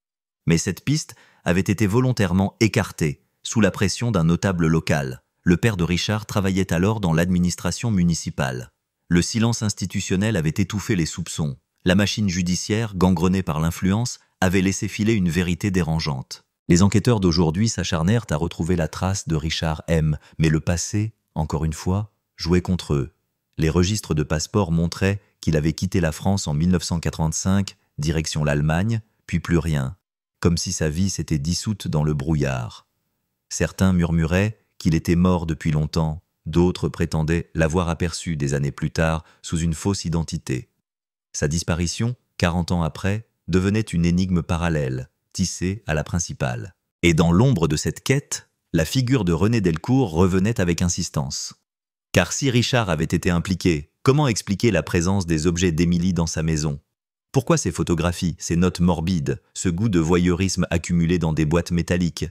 Mais cette piste avait été volontairement écartée, sous la pression d'un notable local. Le père de Richard travaillait alors dans l'administration municipale. Le silence institutionnel avait étouffé les soupçons. La machine judiciaire, gangrenée par l'influence, avait laissé filer une vérité dérangeante. Les enquêteurs d'aujourd'hui s'acharnèrent à retrouver la trace de Richard M., mais le passé, encore une fois, jouait contre eux. Les registres de passeport montraient qu'il avait quitté la France en 1985, direction l'Allemagne, puis plus rien, comme si sa vie s'était dissoute dans le brouillard. Certains murmuraient qu'il était mort depuis longtemps, d'autres prétendaient l'avoir aperçu des années plus tard sous une fausse identité. Sa disparition, 40 ans après, devenait une énigme parallèle, tissée à la principale. Et dans l'ombre de cette quête, la figure de René Delcourt revenait avec insistance. Car si Richard avait été impliqué, comment expliquer la présence des objets d'Émilie dans sa maison? Pourquoi ces photographies, ces notes morbides, ce goût de voyeurisme accumulé dans des boîtes métalliques?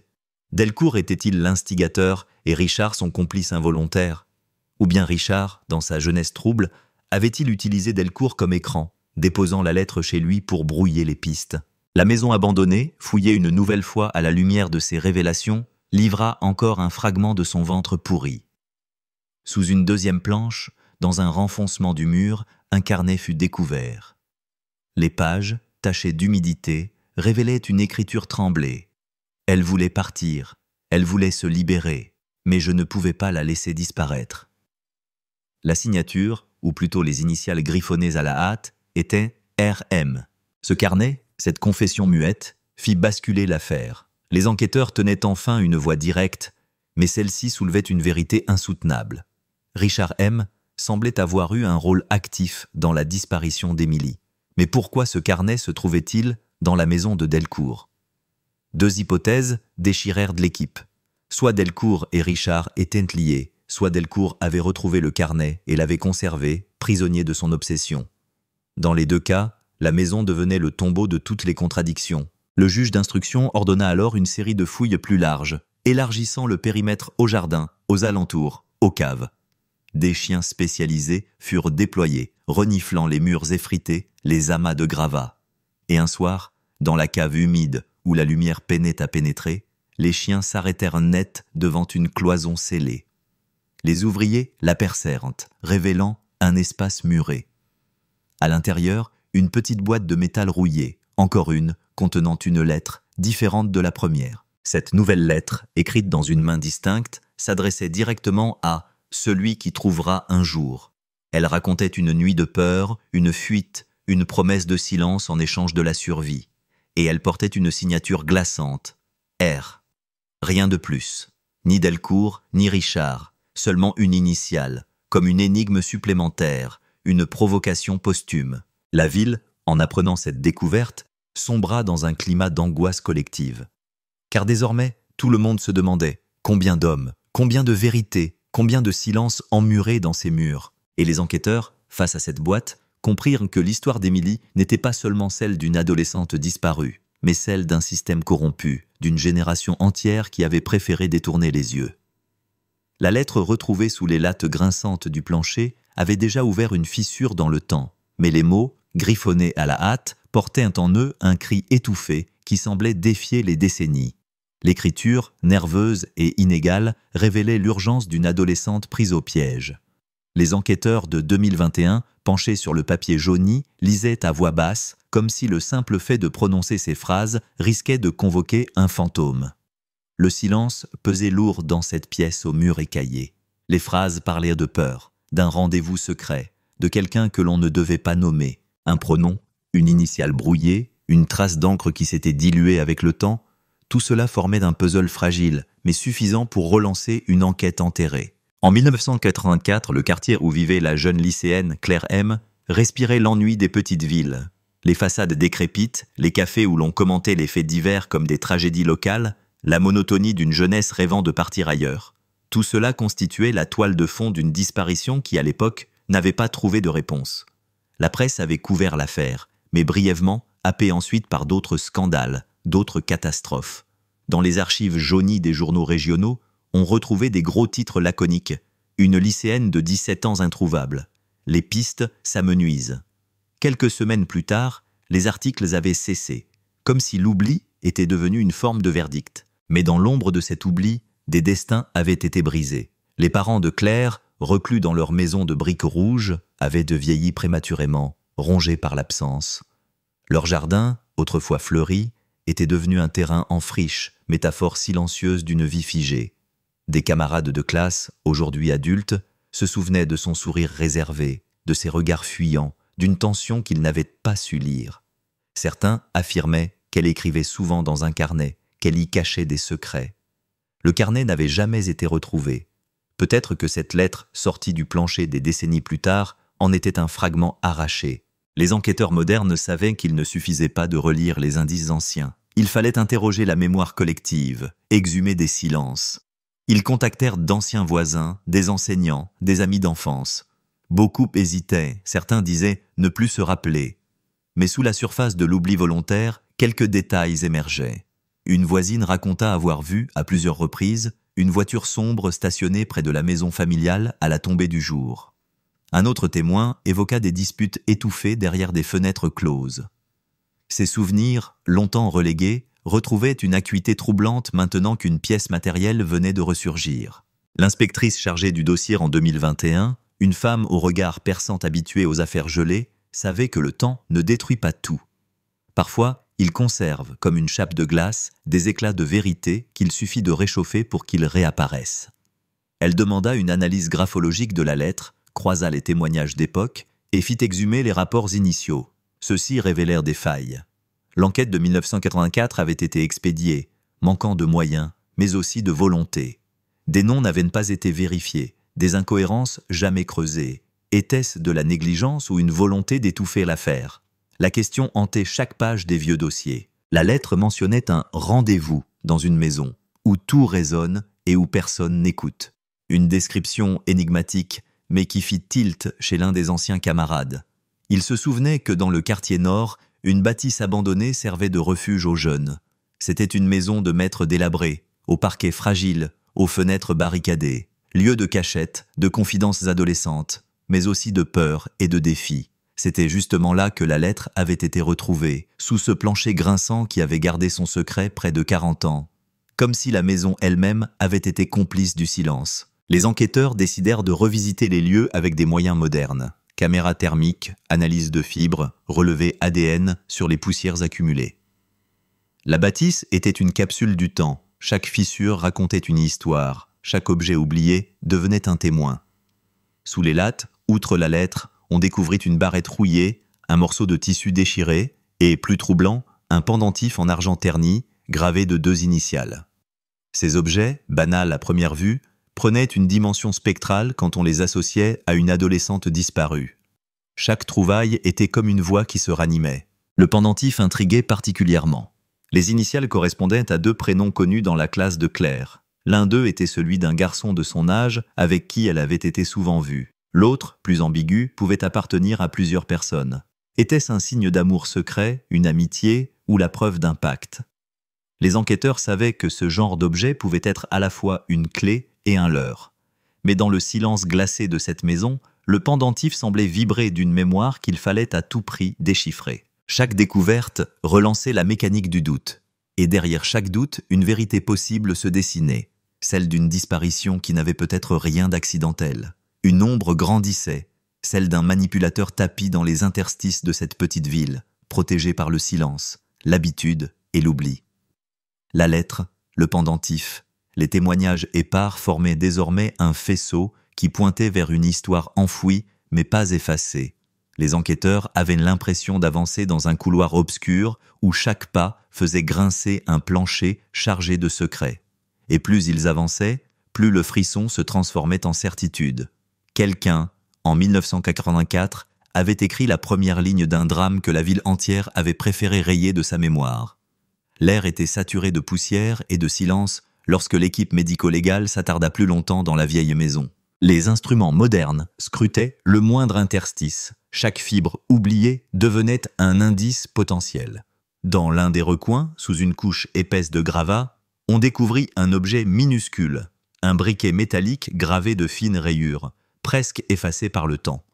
Delcourt était-il l'instigateur et Richard son complice involontaire? Ou bien Richard, dans sa jeunesse trouble, avait-il utilisé Delcourt comme écran, déposant la lettre chez lui pour brouiller les pistes? La maison abandonnée, fouillée une nouvelle fois à la lumière de ces révélations, livra encore un fragment de son ventre pourri. Sous une deuxième planche, dans un renfoncement du mur, un carnet fut découvert. Les pages, tachées d'humidité, révélaient une écriture tremblée. Elle voulait partir, elle voulait se libérer, mais je ne pouvais pas la laisser disparaître. La signature, ou plutôt les initiales griffonnées à la hâte, était RM. Ce carnet, cette confession muette, fit basculer l'affaire. Les enquêteurs tenaient enfin une voix directe, mais celle-ci soulevait une vérité insoutenable. Richard M. semblait avoir eu un rôle actif dans la disparition d'Émilie. Mais pourquoi ce carnet se trouvait-il dans la maison de Delcourt? Deux hypothèses déchirèrent de l'équipe. Soit Delcourt et Richard étaient liés, soit Delcourt avait retrouvé le carnet et l'avait conservé, prisonnier de son obsession. Dans les deux cas, la maison devenait le tombeau de toutes les contradictions. Le juge d'instruction ordonna alors une série de fouilles plus larges, élargissant le périmètre au jardin, aux alentours, aux caves. Des chiens spécialisés furent déployés, reniflant les murs effrités, les amas de gravats. Et un soir, dans la cave humide où la lumière peinait à pénétrer, les chiens s'arrêtèrent net devant une cloison scellée. Les ouvriers la percèrent, révélant un espace muré. À l'intérieur, une petite boîte de métal rouillé, encore une, contenant une lettre, différente de la première. Cette nouvelle lettre, écrite dans une main distincte, s'adressait directement à « celui qui trouvera un jour ». Elle racontait une nuit de peur, une fuite, une promesse de silence en échange de la survie. Et elle portait une signature glaçante, R. Rien de plus. Ni Delcourt, ni Richard, seulement une initiale, comme une énigme supplémentaire, une provocation posthume. La ville, en apprenant cette découverte, sombra dans un climat d'angoisse collective. Car désormais, tout le monde se demandait combien d'hommes, combien de vérités, combien de silences emmurés dans ces murs. Et les enquêteurs, face à cette boîte, comprirent que l'histoire d'Émilie n'était pas seulement celle d'une adolescente disparue, mais celle d'un système corrompu, d'une génération entière qui avait préféré détourner les yeux. La lettre retrouvée sous les lattes grinçantes du plancher avait déjà ouvert une fissure dans le temps, mais les mots, griffonnés à la hâte, portaient en eux un cri étouffé qui semblait défier les décennies. L'écriture, nerveuse et inégale, révélait l'urgence d'une adolescente prise au piège. Les enquêteurs de 2021, penchés sur le papier jauni, lisaient à voix basse, comme si le simple fait de prononcer ces phrases risquait de convoquer un fantôme. Le silence pesait lourd dans cette pièce aux murs écaillés. Les phrases parlaient de peur, d'un rendez-vous secret, de quelqu'un que l'on ne devait pas nommer, un pronom, une initiale brouillée, une trace d'encre qui s'était diluée avec le temps. Tout cela formait un puzzle fragile, mais suffisant pour relancer une enquête enterrée. En 1984, le quartier où vivait la jeune lycéenne Claire M respirait l'ennui des petites villes. Les façades décrépites, les cafés où l'on commentait les faits divers comme des tragédies locales, la monotonie d'une jeunesse rêvant de partir ailleurs. Tout cela constituait la toile de fond d'une disparition qui, à l'époque, n'avait pas trouvé de réponse. La presse avait couvert l'affaire, mais brièvement, happée ensuite par d'autres scandales, d'autres catastrophes. Dans les archives jaunies des journaux régionaux, on retrouvait des gros titres laconiques. Une lycéenne de 17 ans introuvable. Les pistes s'amenuisent. Quelques semaines plus tard, les articles avaient cessé, comme si l'oubli était devenu une forme de verdict. Mais dans l'ombre de cet oubli, des destins avaient été brisés. Les parents de Claire, reclus dans leur maison de briques rouges, avaient vieilli prématurément, rongés par l'absence. Leur jardin, autrefois fleuri, était devenu un terrain en friche, métaphore silencieuse d'une vie figée. Des camarades de classe, aujourd'hui adultes, se souvenaient de son sourire réservé, de ses regards fuyants, d'une tension qu'ils n'avaient pas su lire. Certains affirmaient qu'elle écrivait souvent dans un carnet, qu'elle y cachait des secrets. Le carnet n'avait jamais été retrouvé. Peut-être que cette lettre, sortie du plancher des décennies plus tard, en était un fragment arraché. Les enquêteurs modernes savaient qu'il ne suffisait pas de relire les indices anciens. Il fallait interroger la mémoire collective, exhumer des silences. Ils contactèrent d'anciens voisins, des enseignants, des amis d'enfance. Beaucoup hésitaient, certains disaient ne plus se rappeler. Mais sous la surface de l'oubli volontaire, quelques détails émergeaient. Une voisine raconta avoir vu, à plusieurs reprises, une voiture sombre stationnée près de la maison familiale à la tombée du jour. Un autre témoin évoqua des disputes étouffées derrière des fenêtres closes. Ces souvenirs, longtemps relégués, retrouvaient une acuité troublante maintenant qu'une pièce matérielle venait de ressurgir. L'inspectrice chargée du dossier en 2021, une femme au regard perçant habituée aux affaires gelées, savait que le temps ne détruit pas tout. Parfois, il conserve, comme une chape de glace, des éclats de vérité qu'il suffit de réchauffer pour qu'ils réapparaissent. Elle demanda une analyse graphologique de la lettre, croisa les témoignages d'époque et fit exhumer les rapports initiaux. Ceux-ci révélèrent des failles. L'enquête de 1984 avait été expédiée, manquant de moyens, mais aussi de volonté. Des noms n'avaient pas été vérifiés, des incohérences jamais creusées. Était-ce de la négligence ou une volonté d'étouffer l'affaire? La question hantait chaque page des vieux dossiers. La lettre mentionnait un « rendez-vous » dans une maison, où tout résonne et où personne n'écoute. Une description énigmatique, mais qui fit tilt chez l'un des anciens camarades. Il se souvenait que dans le quartier nord, une bâtisse abandonnée servait de refuge aux jeunes. C'était une maison de maître délabré, au parquet fragile, aux fenêtres barricadées, lieu de cachette, de confidences adolescentes, mais aussi de peur et de défis. C'était justement là que la lettre avait été retrouvée, sous ce plancher grinçant qui avait gardé son secret près de 40 ans. Comme si la maison elle-même avait été complice du silence. Les enquêteurs décidèrent de revisiter les lieux avec des moyens modernes. Caméra thermique, analyse de fibres, relevé ADN sur les poussières accumulées. La bâtisse était une capsule du temps. Chaque fissure racontait une histoire. Chaque objet oublié devenait un témoin. Sous les lattes, outre la lettre, on découvrit une barrette rouillée, un morceau de tissu déchiré et, plus troublant, un pendentif en argent terni, gravé de 2 initiales. Ces objets, banals à première vue, prenaient une dimension spectrale quand on les associait à une adolescente disparue. Chaque trouvaille était comme une voix qui se ranimait. Le pendentif intriguait particulièrement. Les initiales correspondaient à 2 prénoms connus dans la classe de Claire. L'un d'eux était celui d'un garçon de son âge avec qui elle avait été souvent vue. L'autre, plus ambigu, pouvait appartenir à plusieurs personnes. Était-ce un signe d'amour secret, une amitié ou la preuve d'un pacte? Les enquêteurs savaient que ce genre d'objet pouvait être à la fois une clé et un leurre. Mais dans le silence glacé de cette maison, le pendentif semblait vibrer d'une mémoire qu'il fallait à tout prix déchiffrer. Chaque découverte relançait la mécanique du doute. Et derrière chaque doute, une vérité possible se dessinait, celle d'une disparition qui n'avait peut-être rien d'accidentel. Une ombre grandissait, celle d'un manipulateur tapi dans les interstices de cette petite ville, protégée par le silence, l'habitude et l'oubli. La lettre, le pendentif, les témoignages épars formaient désormais un faisceau qui pointait vers une histoire enfouie mais pas effacée. Les enquêteurs avaient l'impression d'avancer dans un couloir obscur où chaque pas faisait grincer un plancher chargé de secrets. Et plus ils avançaient, plus le frisson se transformait en certitude. Quelqu'un, en 1984, avait écrit la première ligne d'un drame que la ville entière avait préféré rayer de sa mémoire. L'air était saturé de poussière et de silence lorsque l'équipe médico-légale s'attarda plus longtemps dans la vieille maison. Les instruments modernes scrutaient le moindre interstice. Chaque fibre oubliée devenait un indice potentiel. Dans l'un des recoins, sous une couche épaisse de gravats, on découvrit un objet minuscule, un briquet métallique gravé de fines rayures, presque effacé par le temps.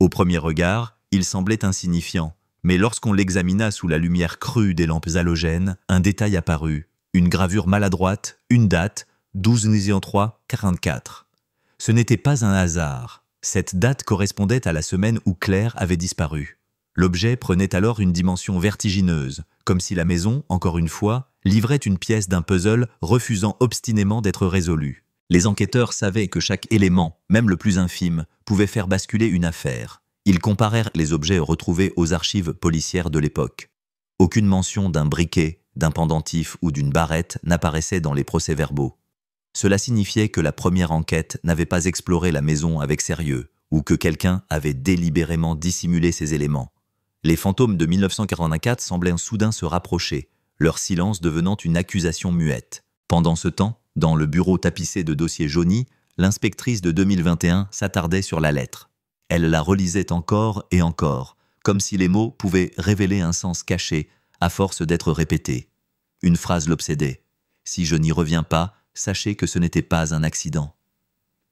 Au premier regard, il semblait insignifiant, mais lorsqu'on l'examina sous la lumière crue des lampes halogènes, un détail apparut, une gravure maladroite, une date, 12/03/44. Ce n'était pas un hasard. Cette date correspondait à la semaine où Claire avait disparu. L'objet prenait alors une dimension vertigineuse, comme si la maison, encore une fois, livrait une pièce d'un puzzle refusant obstinément d'être résolu. Les enquêteurs savaient que chaque élément, même le plus infime, pouvait faire basculer une affaire. Ils comparèrent les objets retrouvés aux archives policières de l'époque. Aucune mention d'un briquet, d'un pendentif ou d'une barrette n'apparaissait dans les procès-verbaux. Cela signifiait que la première enquête n'avait pas exploré la maison avec sérieux, ou que quelqu'un avait délibérément dissimulé ces éléments. Les fantômes de 1984 semblaient soudain se rapprocher, leur silence devenant une accusation muette. Pendant ce temps, dans le bureau tapissé de dossiers jaunis, l'inspectrice de 2021 s'attardait sur la lettre. Elle la relisait encore et encore, comme si les mots pouvaient révéler un sens caché à force d'être répétés. Une phrase l'obsédait. « Si je n'y reviens pas, sachez que ce n'était pas un accident. »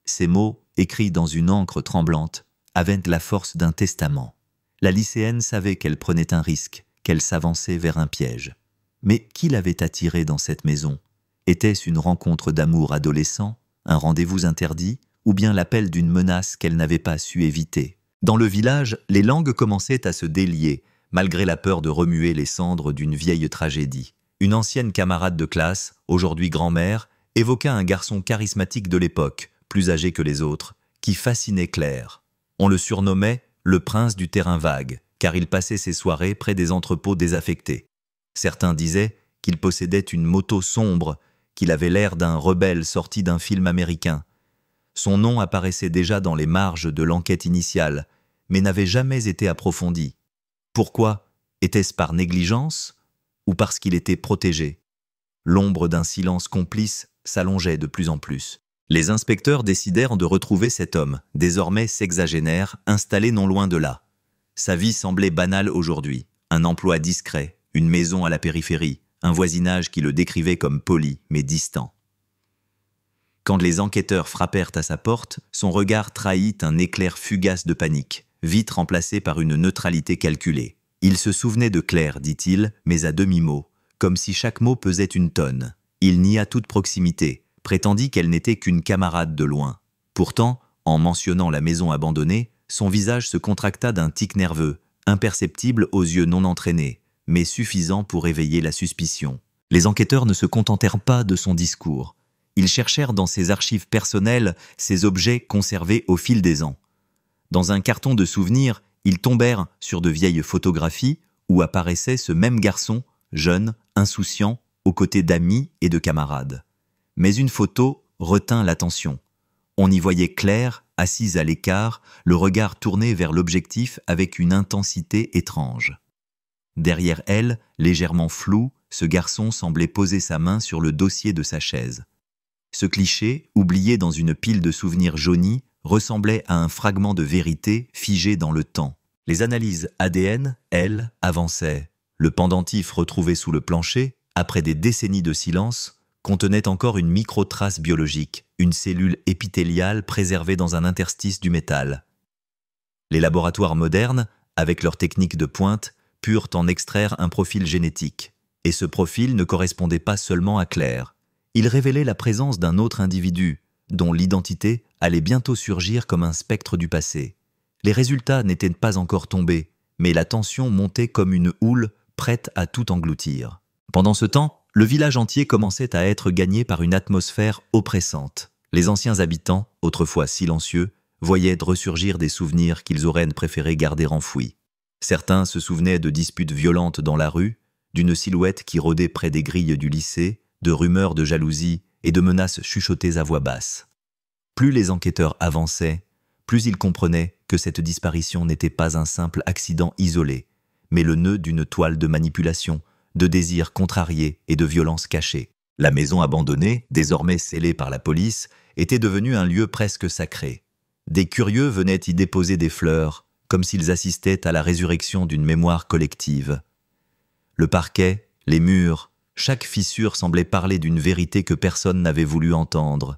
Ces mots, écrits dans une encre tremblante, avaient la force d'un testament. La lycéenne savait qu'elle prenait un risque, qu'elle s'avançait vers un piège. Mais qui l'avait attirée dans cette maison? Était-ce une rencontre d'amour adolescent, un rendez-vous interdit, ou bien l'appel d'une menace qu'elle n'avait pas su éviter? Dans le village, les langues commençaient à se délier, malgré la peur de remuer les cendres d'une vieille tragédie. Une ancienne camarade de classe, aujourd'hui grand-mère, évoqua un garçon charismatique de l'époque, plus âgé que les autres, qui fascinait Claire. On le surnommait le prince du terrain vague, car il passait ses soirées près des entrepôts désaffectés. Certains disaient qu'il possédait une moto sombre, qu'il avait l'air d'un rebelle sorti d'un film américain. Son nom apparaissait déjà dans les marges de l'enquête initiale, mais n'avait jamais été approfondi. Pourquoi? Était-ce par négligence ou parce qu'il était protégé? L'ombre d'un silence complice s'allongeait de plus en plus. Les inspecteurs décidèrent de retrouver cet homme, désormais sexagénaire, installé non loin de là. Sa vie semblait banale aujourd'hui. Un emploi discret, une maison à la périphérie, un voisinage qui le décrivait comme poli mais distant. Quand les enquêteurs frappèrent à sa porte, son regard trahit un éclair fugace de panique, vite remplacé par une neutralité calculée. Il se souvenait de Claire, dit-il, mais à demi-mot, comme si chaque mot pesait une tonne. Il nia toute proximité, prétendit qu'elle n'était qu'une camarade de loin. Pourtant, en mentionnant la maison abandonnée, son visage se contracta d'un tic nerveux, imperceptible aux yeux non entraînés, mais suffisant pour éveiller la suspicion. Les enquêteurs ne se contentèrent pas de son discours. Ils cherchèrent dans ses archives personnelles ces objets conservés au fil des ans. Dans un carton de souvenirs, ils tombèrent sur de vieilles photographies où apparaissait ce même garçon, jeune, insouciant, aux côtés d'amis et de camarades. Mais une photo retint l'attention. On y voyait Claire, assise à l'écart, le regard tourné vers l'objectif avec une intensité étrange. Derrière elle, légèrement flou, ce garçon semblait poser sa main sur le dossier de sa chaise. Ce cliché, oublié dans une pile de souvenirs jaunis, ressemblait à un fragment de vérité figé dans le temps. Les analyses ADN, elles, avançaient. Le pendentif retrouvé sous le plancher, après des décennies de silence, contenait encore une micro-trace biologique, une cellule épithéliale préservée dans un interstice du métal. Les laboratoires modernes, avec leurs techniques de pointe, purent en extraire un profil génétique. Et ce profil ne correspondait pas seulement à Claire. Il révélait la présence d'un autre individu, dont l'identité allait bientôt surgir comme un spectre du passé. Les résultats n'étaient pas encore tombés, mais la tension montait comme une houle prête à tout engloutir. Pendant ce temps, le village entier commençait à être gagné par une atmosphère oppressante. Les anciens habitants, autrefois silencieux, voyaient ressurgir des souvenirs qu'ils auraient préféré garder enfouis. Certains se souvenaient de disputes violentes dans la rue, d'une silhouette qui rôdait près des grilles du lycée, de rumeurs de jalousie et de menaces chuchotées à voix basse. Plus les enquêteurs avançaient, plus ils comprenaient que cette disparition n'était pas un simple accident isolé, mais le nœud d'une toile de manipulation, de désirs contrariés et de violences cachées. La maison abandonnée, désormais scellée par la police, était devenue un lieu presque sacré. Des curieux venaient y déposer des fleurs, comme s'ils assistaient à la résurrection d'une mémoire collective. Le parquet, les murs, chaque fissure semblait parler d'une vérité que personne n'avait voulu entendre.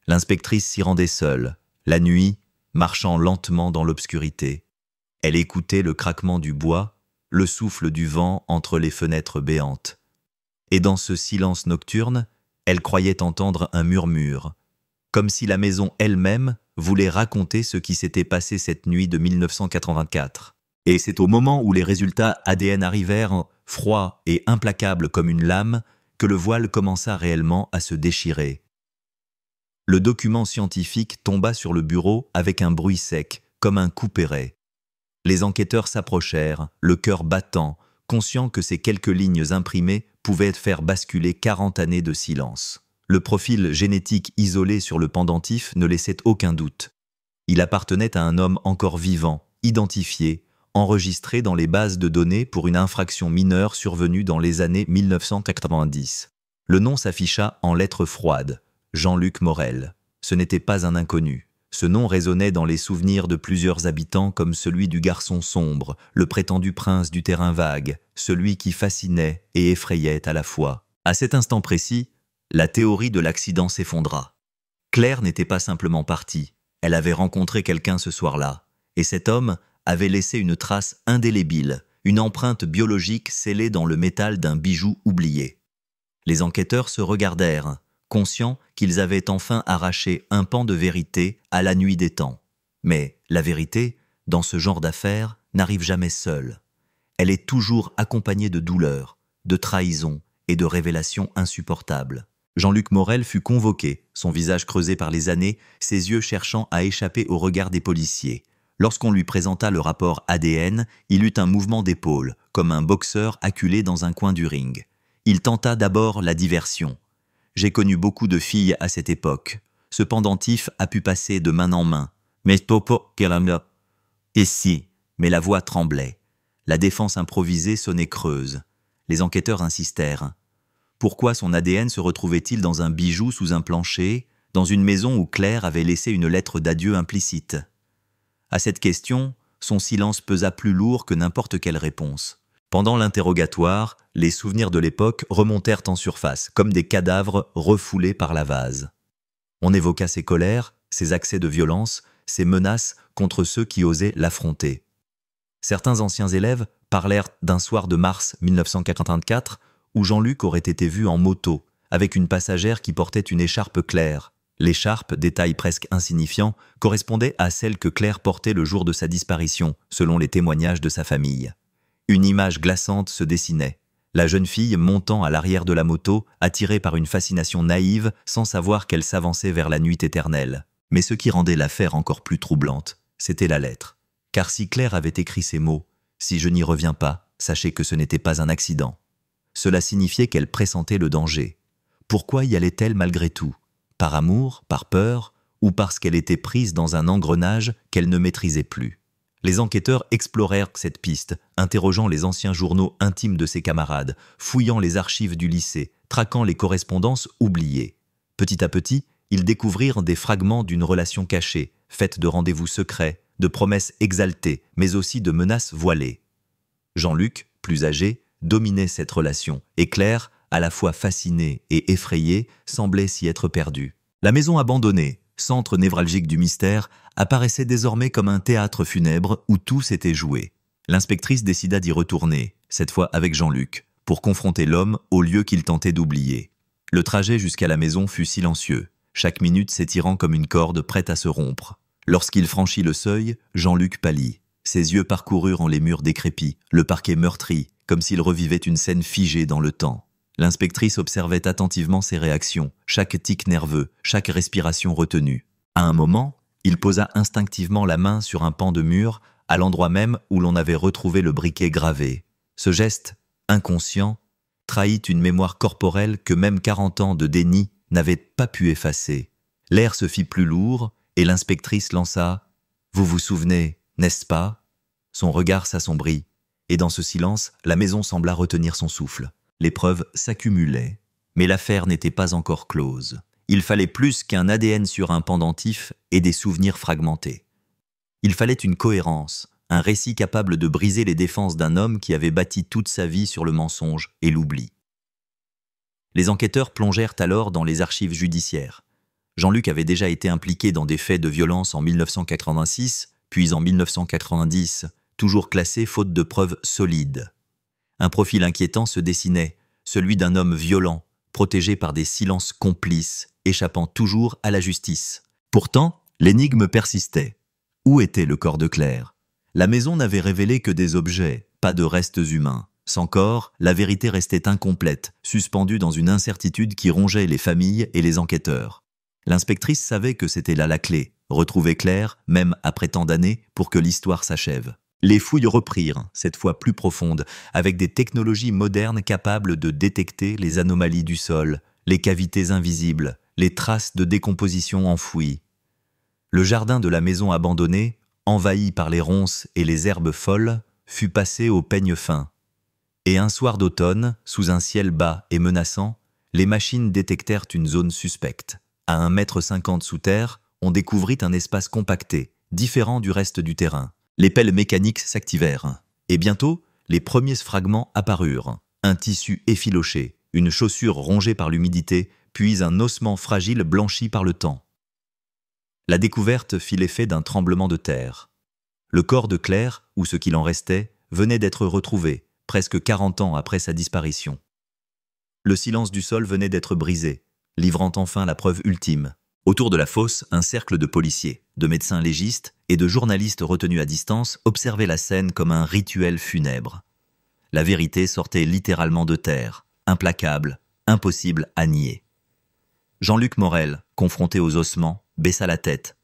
L'inspectrice s'y rendait seule, la nuit, marchant lentement dans l'obscurité. Elle écoutait le craquement du bois, le souffle du vent entre les fenêtres béantes. Et dans ce silence nocturne, elle croyait entendre un murmure, comme si la maison elle-même voulait raconter ce qui s'était passé cette nuit de 1984. Et c'est au moment où les résultats ADN arrivèrent, froids et implacables comme une lame, que le voile commença réellement à se déchirer. Le document scientifique tomba sur le bureau avec un bruit sec, comme un couperet. Les enquêteurs s'approchèrent, le cœur battant, conscients que ces quelques lignes imprimées pouvaient faire basculer 40 années de silence. Le profil génétique isolé sur le pendentif ne laissait aucun doute. Il appartenait à un homme encore vivant, identifié, enregistré dans les bases de données pour une infraction mineure survenue dans les années 1990. Le nom s'afficha en lettres froides, Jean-Luc Morel. Ce n'était pas un inconnu. Ce nom résonnait dans les souvenirs de plusieurs habitants comme celui du garçon sombre, le prétendu prince du terrain vague, celui qui fascinait et effrayait à la fois. À cet instant précis, la théorie de l'accident s'effondra. Claire n'était pas simplement partie. Elle avait rencontré quelqu'un ce soir-là, et cet homme avait laissé une trace indélébile, une empreinte biologique scellée dans le métal d'un bijou oublié. Les enquêteurs se regardèrent, conscients qu'ils avaient enfin arraché un pan de vérité à la nuit des temps. Mais la vérité, dans ce genre d'affaires, n'arrive jamais seule. Elle est toujours accompagnée de douleur, de trahison et de révélations insupportables. Jean-Luc Morel fut convoqué, son visage creusé par les années, ses yeux cherchant à échapper au regard des policiers. Lorsqu'on lui présenta le rapport ADN, il eut un mouvement d'épaule, comme un boxeur acculé dans un coin du ring. Il tenta d'abord la diversion. J'ai connu beaucoup de filles à cette époque. Ce pendentif a pu passer de main en main. Mais topo, ici, mais la voix tremblait. La défense improvisée sonnait creuse. Les enquêteurs insistèrent. Pourquoi son ADN se retrouvait-il dans un bijou sous un plancher, dans une maison où Claire avait laissé une lettre d'adieu implicite? À cette question, son silence pesa plus lourd que n'importe quelle réponse. Pendant l'interrogatoire, les souvenirs de l'époque remontèrent en surface, comme des cadavres refoulés par la vase. On évoqua ses colères, ses accès de violence, ses menaces contre ceux qui osaient l'affronter. Certains anciens élèves parlèrent d'un soir de mars 1984 où Jean-Luc aurait été vu en moto, avec une passagère qui portait une écharpe claire. L'écharpe, détail presque insignifiant, correspondait à celle que Claire portait le jour de sa disparition, selon les témoignages de sa famille. Une image glaçante se dessinait. La jeune fille montant à l'arrière de la moto, attirée par une fascination naïve, sans savoir qu'elle s'avançait vers la nuit éternelle. Mais ce qui rendait l'affaire encore plus troublante, c'était la lettre. Car si Claire avait écrit ces mots, « Si je n'y reviens pas, sachez que ce n'était pas un accident », cela signifiait qu'elle pressentait le danger. Pourquoi y allait-elle malgré tout? Par amour, par peur, ou parce qu'elle était prise dans un engrenage qu'elle ne maîtrisait plus? Les enquêteurs explorèrent cette piste, interrogeant les anciens journaux intimes de ses camarades, fouillant les archives du lycée, traquant les correspondances oubliées. Petit à petit, ils découvrirent des fragments d'une relation cachée, faite de rendez-vous secrets, de promesses exaltées, mais aussi de menaces voilées. Jean-Luc, plus âgé, dominait cette relation, et Claire, à la fois fascinée et effrayée, semblait s'y être perdue. La maison abandonnée, centre névralgique du mystère, apparaissait désormais comme un théâtre funèbre où tout s'était joué. L'inspectrice décida d'y retourner, cette fois avec Jean-Luc, pour confronter l'homme au lieu qu'il tentait d'oublier. Le trajet jusqu'à la maison fut silencieux, chaque minute s'étirant comme une corde prête à se rompre. Lorsqu'il franchit le seuil, Jean-Luc pâlit. Ses yeux parcoururent les murs décrépits, le parquet meurtri, comme s'il revivait une scène figée dans le temps. L'inspectrice observait attentivement ses réactions, chaque tic nerveux, chaque respiration retenue. À un moment, il posa instinctivement la main sur un pan de mur, à l'endroit même où l'on avait retrouvé le briquet gravé. Ce geste, inconscient, trahit une mémoire corporelle que même 40 ans de déni n'avait pas pu effacer. L'air se fit plus lourd et l'inspectrice lança « Vous vous souvenez, n'est-ce pas ?» Son regard s'assombrit et dans ce silence, la maison sembla retenir son souffle. Les preuves s'accumulaient, mais l'affaire n'était pas encore close. Il fallait plus qu'un ADN sur un pendentif et des souvenirs fragmentés. Il fallait une cohérence, un récit capable de briser les défenses d'un homme qui avait bâti toute sa vie sur le mensonge et l'oubli. Les enquêteurs plongèrent alors dans les archives judiciaires. Jean-Luc avait déjà été impliqué dans des faits de violence en 1986, puis en 1990, toujours classé faute de preuves solides. Un profil inquiétant se dessinait, celui d'un homme violent, protégé par des silences complices, échappant toujours à la justice. Pourtant, l'énigme persistait. Où était le corps de Claire? La maison n'avait révélé que des objets, pas de restes humains. Sans corps, la vérité restait incomplète, suspendue dans une incertitude qui rongeait les familles et les enquêteurs. L'inspectrice savait que c'était là la clé, retrouver Claire, même après tant d'années, pour que l'histoire s'achève. Les fouilles reprirent, cette fois plus profondes, avec des technologies modernes capables de détecter les anomalies du sol, les cavités invisibles, les traces de décomposition enfouies. Le jardin de la maison abandonnée, envahi par les ronces et les herbes folles, fut passé au peigne fin. Et un soir d'automne, sous un ciel bas et menaçant, les machines détectèrent une zone suspecte. À 1,50 m sous terre, on découvrit un espace compacté, différent du reste du terrain. Les pelles mécaniques s'activèrent. Et bientôt, les premiers fragments apparurent. Un tissu effiloché, une chaussure rongée par l'humidité, puis un ossement fragile blanchi par le temps. La découverte fit l'effet d'un tremblement de terre. Le corps de Claire, ou ce qu'il en restait, venait d'être retrouvé, presque 40 ans après sa disparition. Le silence du sol venait d'être brisé, livrant enfin la preuve ultime. Autour de la fosse, un cercle de policiers, de médecins légistes et de journalistes retenus à distance observaient la scène comme un rituel funèbre. La vérité sortait littéralement de terre, implacable, impossible à nier. Jean-Luc Morel, confronté aux ossements, baissa la tête.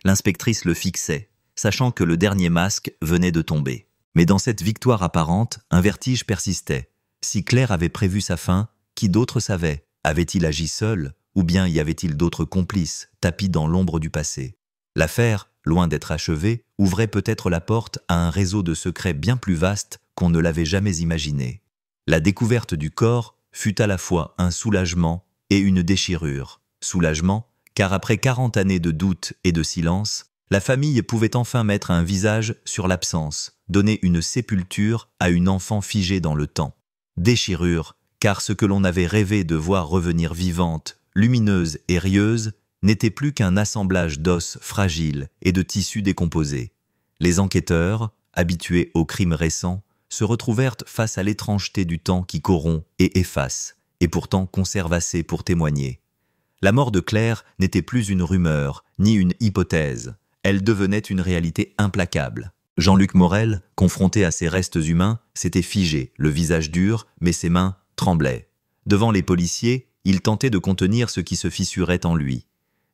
L'inspectrice le fixait, sachant que le dernier masque venait de tomber. Mais dans cette victoire apparente, un vertige persistait. Si Claire avait prévu sa fin, qui d'autre savait? Avait-il agi seul? Ou bien y avait-il d'autres complices, tapis dans l'ombre du passé? L'affaire, loin d'être achevée, ouvrait peut-être la porte à un réseau de secrets bien plus vaste qu'on ne l'avait jamais imaginé. La découverte du corps fut à la fois un soulagement et une déchirure. Soulagement, car après 40 années de doute et de silence, la famille pouvait enfin mettre un visage sur l'absence, donner une sépulture à une enfant figée dans le temps. Déchirure, car ce que l'on avait rêvé de voir revenir vivante, lumineuse et rieuse, n'était plus qu'un assemblage d'os fragiles et de tissus décomposés. Les enquêteurs, habitués aux crimes récents, se retrouvèrent face à l'étrangeté du temps qui corrompt et efface, et pourtant conserve assez pour témoigner. La mort de Claire n'était plus une rumeur, ni une hypothèse. Elle devenait une réalité implacable. Jean-Luc Morel, confronté à ces restes humains, s'était figé, le visage dur, mais ses mains tremblaient. Devant les policiers, il tentait de contenir ce qui se fissurait en lui.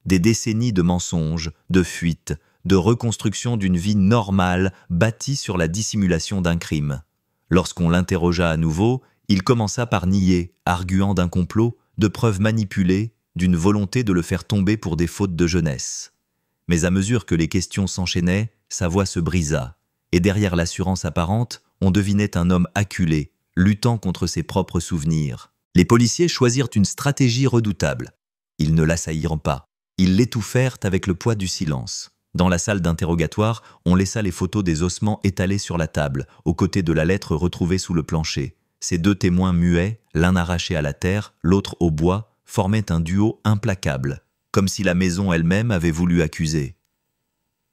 Des décennies de mensonges, de fuites, de reconstruction d'une vie normale bâtie sur la dissimulation d'un crime. Lorsqu'on l'interrogea à nouveau, il commença par nier, arguant d'un complot, de preuves manipulées, d'une volonté de le faire tomber pour des fautes de jeunesse. Mais à mesure que les questions s'enchaînaient, sa voix se brisa, et derrière l'assurance apparente, on devinait un homme acculé, luttant contre ses propres souvenirs. Les policiers choisirent une stratégie redoutable. Ils ne l'assaillirent pas. Ils l'étouffèrent avec le poids du silence. Dans la salle d'interrogatoire, on laissa les photos des ossements étalés sur la table, aux côtés de la lettre retrouvée sous le plancher. Ces deux témoins muets, l'un arraché à la terre, l'autre au bois, formaient un duo implacable, comme si la maison elle-même avait voulu accuser.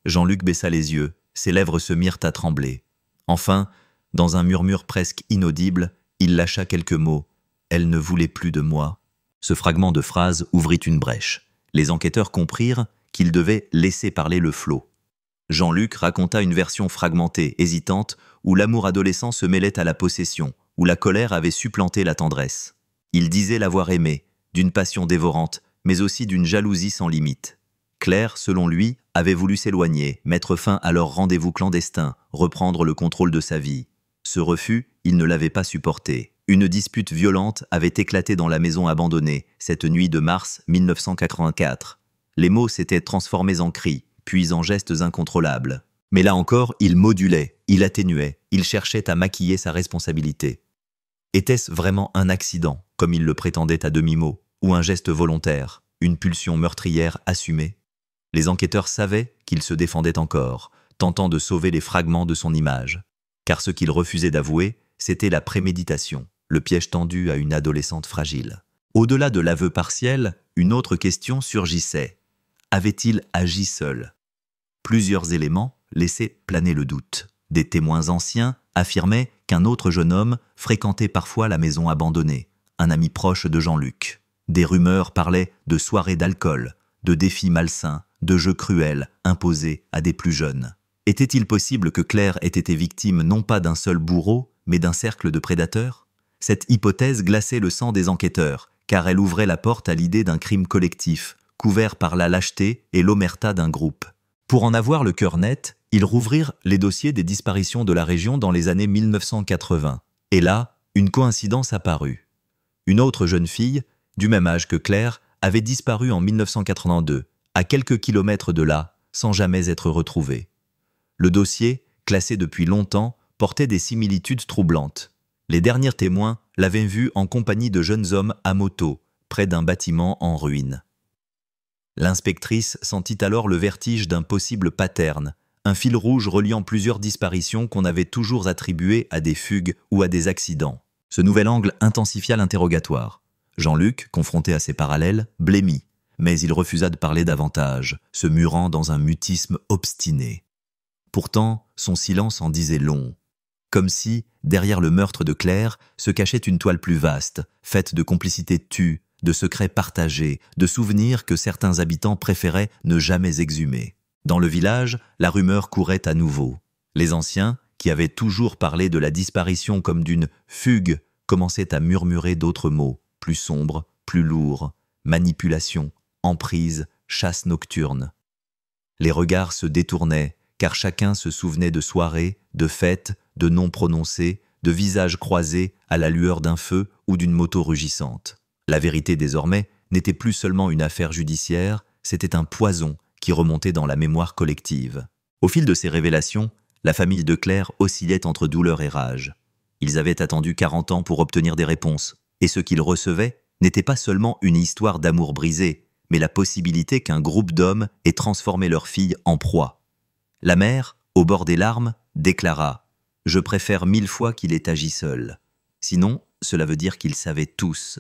Jean-Luc baissa les yeux, ses lèvres se mirent à trembler. Enfin, dans un murmure presque inaudible, il lâcha quelques mots. « Elle ne voulait plus de moi ». Ce fragment de phrase ouvrit une brèche. Les enquêteurs comprirent qu'ils devaient laisser parler le flot. Jean-Luc raconta une version fragmentée, hésitante, où l'amour adolescent se mêlait à la possession, où la colère avait supplanté la tendresse. Il disait l'avoir aimée, d'une passion dévorante, mais aussi d'une jalousie sans limite. Claire, selon lui, avait voulu s'éloigner, mettre fin à leur rendez-vous clandestin, reprendre le contrôle de sa vie. Ce refus, il ne l'avait pas supporté. Une dispute violente avait éclaté dans la maison abandonnée cette nuit de mars 1984. Les mots s'étaient transformés en cris, puis en gestes incontrôlables. Mais là encore, il modulait, il atténuait, il cherchait à maquiller sa responsabilité. Était-ce vraiment un accident, comme il le prétendait à demi-mot, ou un geste volontaire, une pulsion meurtrière assumée? Les enquêteurs savaient qu'il se défendait encore, tentant de sauver les fragments de son image. Car ce qu'il refusait d'avouer, c'était la préméditation, le piège tendu à une adolescente fragile. Au-delà de l'aveu partiel, une autre question surgissait. Avait-il agi seul? Plusieurs éléments laissaient planer le doute. Des témoins anciens affirmaient qu'un autre jeune homme fréquentait parfois la maison abandonnée, un ami proche de Jean-Luc. Des rumeurs parlaient de soirées d'alcool, de défis malsains, de jeux cruels imposés à des plus jeunes. Était-il possible que Claire ait été victime non pas d'un seul bourreau, mais d'un cercle de prédateurs? Cette hypothèse glaçait le sang des enquêteurs, car elle ouvrait la porte à l'idée d'un crime collectif, couvert par la lâcheté et l'omerta d'un groupe. Pour en avoir le cœur net, ils rouvrirent les dossiers des disparitions de la région dans les années 1980. Et là, une coïncidence apparut. Une autre jeune fille, du même âge que Claire, avait disparu en 1982, à quelques kilomètres de là, sans jamais être retrouvée. Le dossier, classé depuis longtemps, portait des similitudes troublantes. Les derniers témoins l'avaient vue en compagnie de jeunes hommes à moto, près d'un bâtiment en ruine. L'inspectrice sentit alors le vertige d'un possible pattern, un fil rouge reliant plusieurs disparitions qu'on avait toujours attribuées à des fugues ou à des accidents. Ce nouvel angle intensifia l'interrogatoire. Jean-Luc, confronté à ces parallèles, blêmit, mais il refusa de parler davantage, se murant dans un mutisme obstiné. Pourtant, son silence en disait long. Comme si, derrière le meurtre de Claire, se cachait une toile plus vaste, faite de complicités tues, de secrets partagés, de souvenirs que certains habitants préféraient ne jamais exhumer. Dans le village, la rumeur courait à nouveau. Les anciens, qui avaient toujours parlé de la disparition comme d'une fugue, commençaient à murmurer d'autres mots, plus sombres, plus lourds, manipulation, emprise, chasse nocturne. Les regards se détournaient, car chacun se souvenait de soirées, de fêtes, de noms prononcés, de visages croisés à la lueur d'un feu ou d'une moto rugissante. La vérité désormais n'était plus seulement une affaire judiciaire, c'était un poison qui remontait dans la mémoire collective. Au fil de ces révélations, la famille de Claire oscillait entre douleur et rage. Ils avaient attendu 40 ans pour obtenir des réponses, et ce qu'ils recevaient n'était pas seulement une histoire d'amour brisé, mais la possibilité qu'un groupe d'hommes ait transformé leur fille en proie. La mère, au bord des larmes, déclara « Je préfère 1000 fois qu'il ait agi seul. Sinon, cela veut dire qu'ils savaient tous,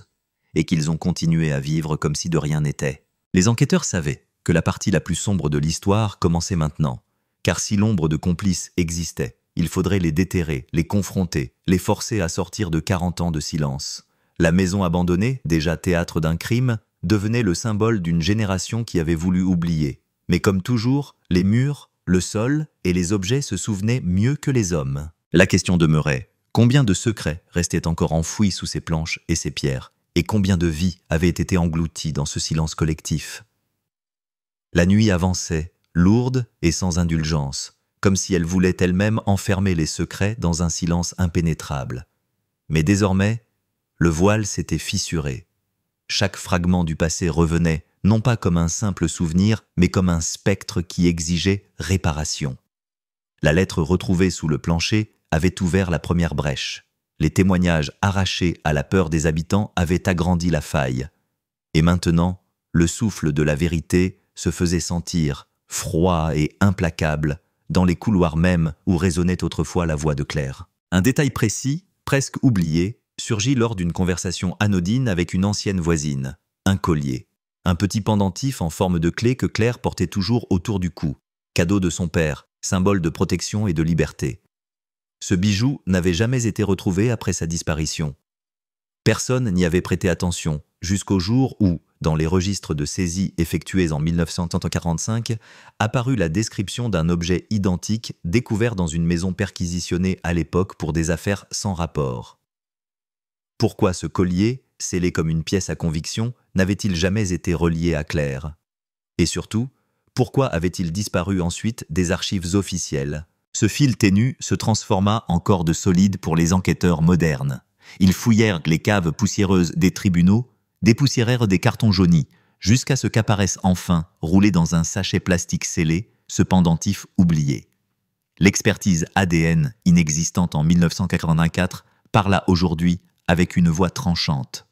et qu'ils ont continué à vivre comme si de rien n'était. » Les enquêteurs savaient que la partie la plus sombre de l'histoire commençait maintenant, car si l'ombre de complices existait, il faudrait les déterrer, les confronter, les forcer à sortir de 40 ans de silence. La maison abandonnée, déjà théâtre d'un crime, devenait le symbole d'une génération qui avait voulu oublier. Mais comme toujours, les murs, le sol et les objets se souvenaient mieux que les hommes. La question demeurait, combien de secrets restaient encore enfouis sous ces planches et ces pierres, et combien de vies avaient été englouties dans ce silence collectif? La nuit avançait, lourde et sans indulgence, comme si elle voulait elle-même enfermer les secrets dans un silence impénétrable. Mais désormais, le voile s'était fissuré. Chaque fragment du passé revenait, non pas comme un simple souvenir, mais comme un spectre qui exigeait réparation. La lettre retrouvée sous le plancher avait ouvert la première brèche. Les témoignages arrachés à la peur des habitants avaient agrandi la faille. Et maintenant, le souffle de la vérité se faisait sentir, froid et implacable, dans les couloirs mêmes où résonnait autrefois la voix de Claire. Un détail précis, presque oublié, surgit lors d'une conversation anodine avec une ancienne voisine, un collier. Un petit pendentif en forme de clé que Claire portait toujours autour du cou, cadeau de son père, symbole de protection et de liberté. Ce bijou n'avait jamais été retrouvé après sa disparition. Personne n'y avait prêté attention, jusqu'au jour où, dans les registres de saisie effectués en 1945, apparut la description d'un objet identique découvert dans une maison perquisitionnée à l'époque pour des affaires sans rapport. Pourquoi ce collier, scellé comme une pièce à conviction, n'avait-il jamais été relié à Claire? Et surtout, pourquoi avait-il disparu ensuite des archives officielles? Ce fil ténu se transforma en corde solide pour les enquêteurs modernes. Ils fouillèrent les caves poussiéreuses des tribunaux, dépoussiérèrent des cartons jaunis, jusqu'à ce qu'apparaisse enfin, roulé dans un sachet plastique scellé, ce pendentif oublié. L'expertise ADN, inexistante en 1984, parla aujourd'hui avec une voix tranchante.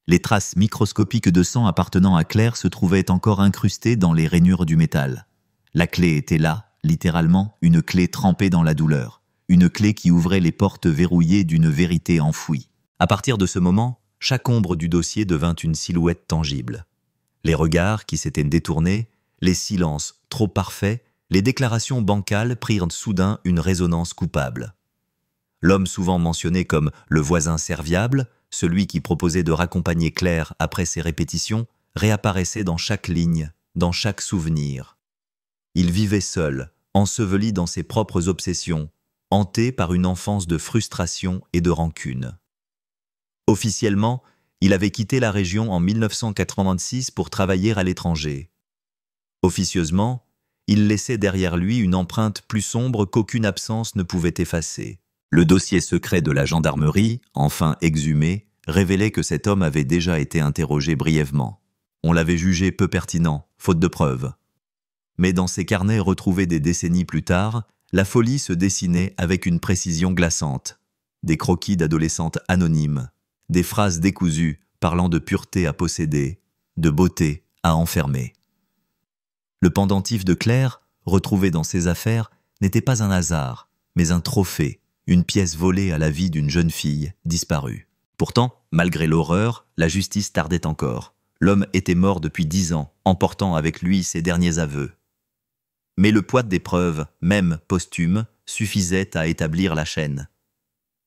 Les traces microscopiques de sang appartenant à Claire se trouvaient encore incrustées dans les rainures du métal. La clé était là, littéralement, une clé trempée dans la douleur. Une clé qui ouvrait les portes verrouillées d'une vérité enfouie. À partir de ce moment, chaque ombre du dossier devint une silhouette tangible. Les regards qui s'étaient détournés, les silences trop parfaits, les déclarations bancales prirent soudain une résonance coupable. L'homme souvent mentionné comme le voisin serviable, celui qui proposait de raccompagner Claire après ses répétitions, réapparaissait dans chaque ligne, dans chaque souvenir. Il vivait seul, enseveli dans ses propres obsessions, hanté par une enfance de frustration et de rancune. Officiellement, il avait quitté la région en 1986 pour travailler à l'étranger. Officieusement, il laissait derrière lui une empreinte plus sombre qu'aucune absence ne pouvait effacer. Le dossier secret de la gendarmerie, enfin exhumé, révélait que cet homme avait déjà été interrogé brièvement. On l'avait jugé peu pertinent, faute de preuves. Mais dans ses carnets retrouvés des décennies plus tard, la folie se dessinait avec une précision glaçante. Des croquis d'adolescentes anonymes, des phrases décousues parlant de pureté à posséder, de beauté à enfermer. Le pendentif de Claire, retrouvé dans ses affaires, n'était pas un hasard, mais un trophée, une pièce volée à la vie d'une jeune fille disparue. Pourtant, malgré l'horreur, la justice tardait encore. L'homme était mort depuis 10 ans, emportant avec lui ses derniers aveux. Mais le poids des preuves, même posthumes, suffisait à établir la chaîne.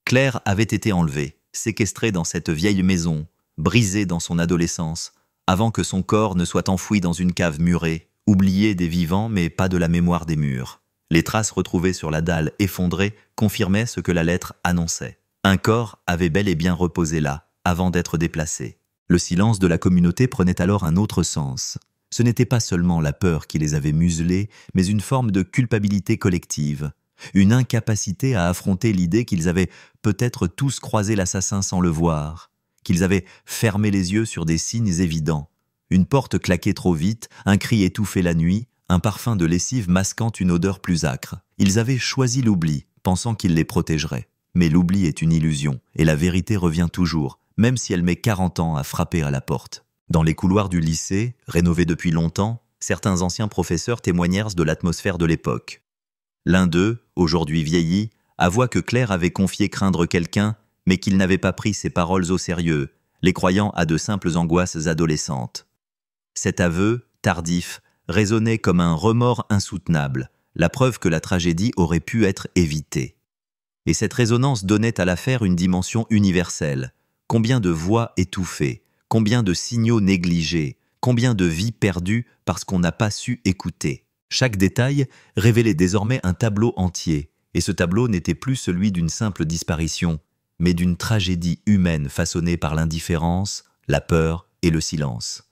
Claire avait été enlevée, séquestrée dans cette vieille maison, brisée dans son adolescence, avant que son corps ne soit enfoui dans une cave murée, oubliée des vivants mais pas de la mémoire des murs. Les traces retrouvées sur la dalle effondrée confirmaient ce que la lettre annonçait. Un corps avait bel et bien reposé là, avant d'être déplacé. Le silence de la communauté prenait alors un autre sens. Ce n'était pas seulement la peur qui les avait muselés, mais une forme de culpabilité collective. Une incapacité à affronter l'idée qu'ils avaient peut-être tous croisé l'assassin sans le voir, qu'ils avaient fermé les yeux sur des signes évidents. Une porte claquée trop vite, un cri étouffé la nuit, un parfum de lessive masquant une odeur plus âcre. Ils avaient choisi l'oubli, pensant qu'il les protégerait. Mais l'oubli est une illusion, et la vérité revient toujours, même si elle met 40 ans à frapper à la porte. Dans les couloirs du lycée, rénové depuis longtemps, certains anciens professeurs témoignèrent de l'atmosphère de l'époque. L'un d'eux, aujourd'hui vieilli, avoua que Claire avait confié craindre quelqu'un, mais qu'il n'avait pas pris ses paroles au sérieux, les croyant à de simples angoisses adolescentes. Cet aveu, tardif, résonnait comme un remords insoutenable, la preuve que la tragédie aurait pu être évitée. Et cette résonance donnait à l'affaire une dimension universelle. Combien de voix étouffées, combien de signaux négligés, combien de vies perdues parce qu'on n'a pas su écouter. Chaque détail révélait désormais un tableau entier, et ce tableau n'était plus celui d'une simple disparition, mais d'une tragédie humaine façonnée par l'indifférence, la peur et le silence.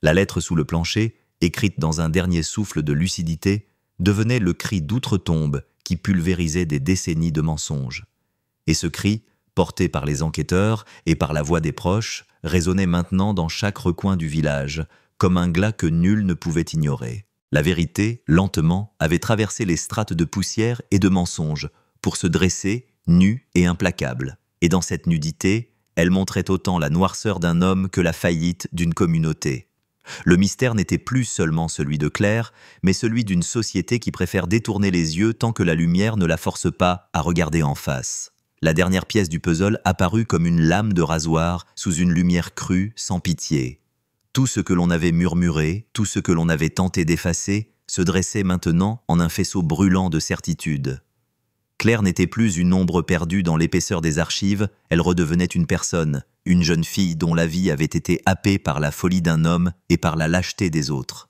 La lettre sous le plancher, écrite dans un dernier souffle de lucidité, devenait le cri d'outre-tombe qui pulvérisait des décennies de mensonges. Et ce cri, porté par les enquêteurs et par la voix des proches, résonnait maintenant dans chaque recoin du village, comme un glas que nul ne pouvait ignorer. La vérité, lentement, avait traversé les strates de poussière et de mensonges, pour se dresser, nue et implacable. Et dans cette nudité, elle montrait autant la noirceur d'un homme que la faillite d'une communauté. Le mystère n'était plus seulement celui de Claire, mais celui d'une société qui préfère détourner les yeux tant que la lumière ne la force pas à regarder en face. La dernière pièce du puzzle apparut comme une lame de rasoir sous une lumière crue, sans pitié. Tout ce que l'on avait murmuré, tout ce que l'on avait tenté d'effacer, se dressait maintenant en un faisceau brûlant de certitude. Claire n'était plus une ombre perdue dans l'épaisseur des archives, elle redevenait une personne, une jeune fille dont la vie avait été happée par la folie d'un homme et par la lâcheté des autres.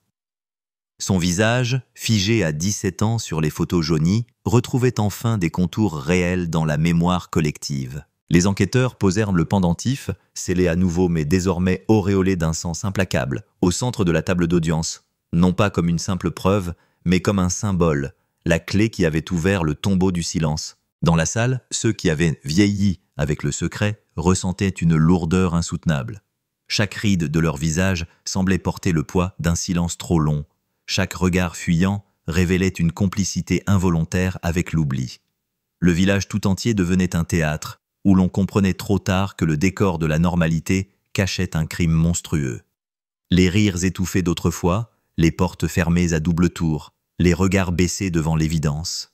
Son visage, figé à 17 ans sur les photos jaunies, retrouvait enfin des contours réels dans la mémoire collective. Les enquêteurs posèrent le pendentif, scellé à nouveau mais désormais auréolé d'un sens implacable, au centre de la table d'audience, non pas comme une simple preuve, mais comme un symbole, la clé qui avait ouvert le tombeau du silence. Dans la salle, ceux qui avaient vieilli avec le secret ressentaient une lourdeur insoutenable. Chaque ride de leur visage semblait porter le poids d'un silence trop long. Chaque regard fuyant révélait une complicité involontaire avec l'oubli. Le village tout entier devenait un théâtre, où l'on comprenait trop tard que le décor de la normalité cachait un crime monstrueux. Les rires étouffés d'autrefois, les portes fermées à double tour, les regards baissés devant l'évidence.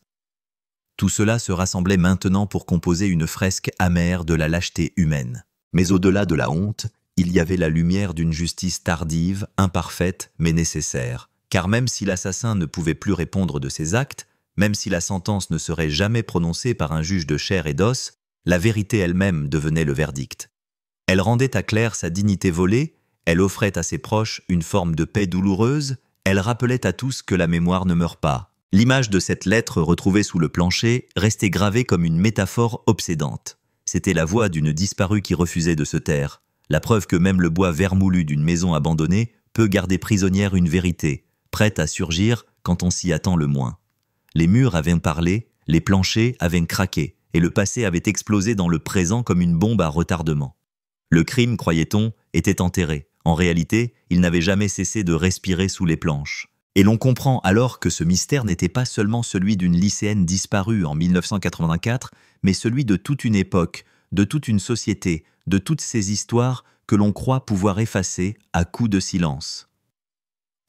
Tout cela se rassemblait maintenant pour composer une fresque amère de la lâcheté humaine. Mais au-delà de la honte, il y avait la lumière d'une justice tardive, imparfaite, mais nécessaire. Car même si l'assassin ne pouvait plus répondre de ses actes, même si la sentence ne serait jamais prononcée par un juge de chair et d'os, la vérité elle-même devenait le verdict. Elle rendait à Claire sa dignité volée, elle offrait à ses proches une forme de paix douloureuse, elle rappelait à tous que la mémoire ne meurt pas. L'image de cette lettre retrouvée sous le plancher restait gravée comme une métaphore obsédante. C'était la voix d'une disparue qui refusait de se taire, la preuve que même le bois vermoulu d'une maison abandonnée peut garder prisonnière une vérité, prête à surgir quand on s'y attend le moins. Les murs avaient parlé, les planchers avaient craqué, et le passé avait explosé dans le présent comme une bombe à retardement. Le crime, croyait-on, était enterré. En réalité, il n'avait jamais cessé de respirer sous les planches. Et l'on comprend alors que ce mystère n'était pas seulement celui d'une lycéenne disparue en 1984, mais celui de toute une époque, de toute une société, de toutes ces histoires que l'on croit pouvoir effacer à coups de silence.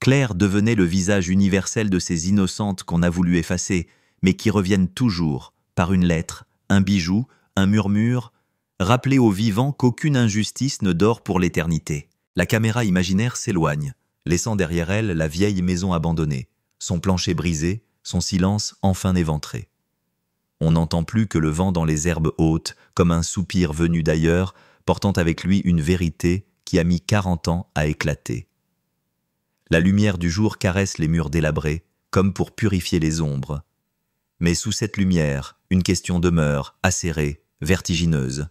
Claire devenait le visage universel de ces innocentes qu'on a voulu effacer, mais qui reviennent toujours, par une lettre, un bijou, un murmure, rappeler aux vivants qu'aucune injustice ne dort pour l'éternité. La caméra imaginaire s'éloigne, laissant derrière elle la vieille maison abandonnée, son plancher brisé, son silence enfin éventré. On n'entend plus que le vent dans les herbes hautes, comme un soupir venu d'ailleurs, portant avec lui une vérité qui a mis 40 ans à éclater. La lumière du jour caresse les murs délabrés, comme pour purifier les ombres. Mais sous cette lumière, une question demeure, acérée, vertigineuse.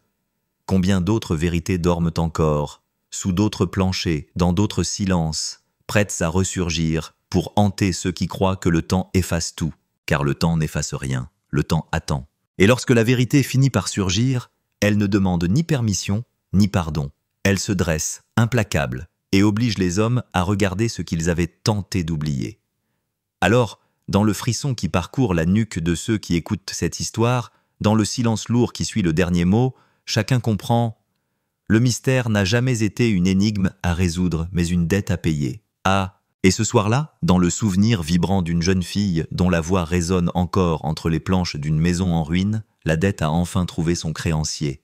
Combien d'autres vérités dorment encore, sous d'autres planchers, dans d'autres silences, prêtes à ressurgir pour hanter ceux qui croient que le temps efface tout, car le temps n'efface rien, le temps attend. Et lorsque la vérité finit par surgir, elle ne demande ni permission, ni pardon. Elle se dresse, implacable, et oblige les hommes à regarder ce qu'ils avaient tenté d'oublier. Alors, dans le frisson qui parcourt la nuque de ceux qui écoutent cette histoire, dans le silence lourd qui suit le dernier mot, chacun comprend « Le mystère n'a jamais été une énigme à résoudre, mais une dette à payer. » Ah, et ce soir-là, dans le souvenir vibrant d'une jeune fille dont la voix résonne encore entre les planches d'une maison en ruine, la dette a enfin trouvé son créancier.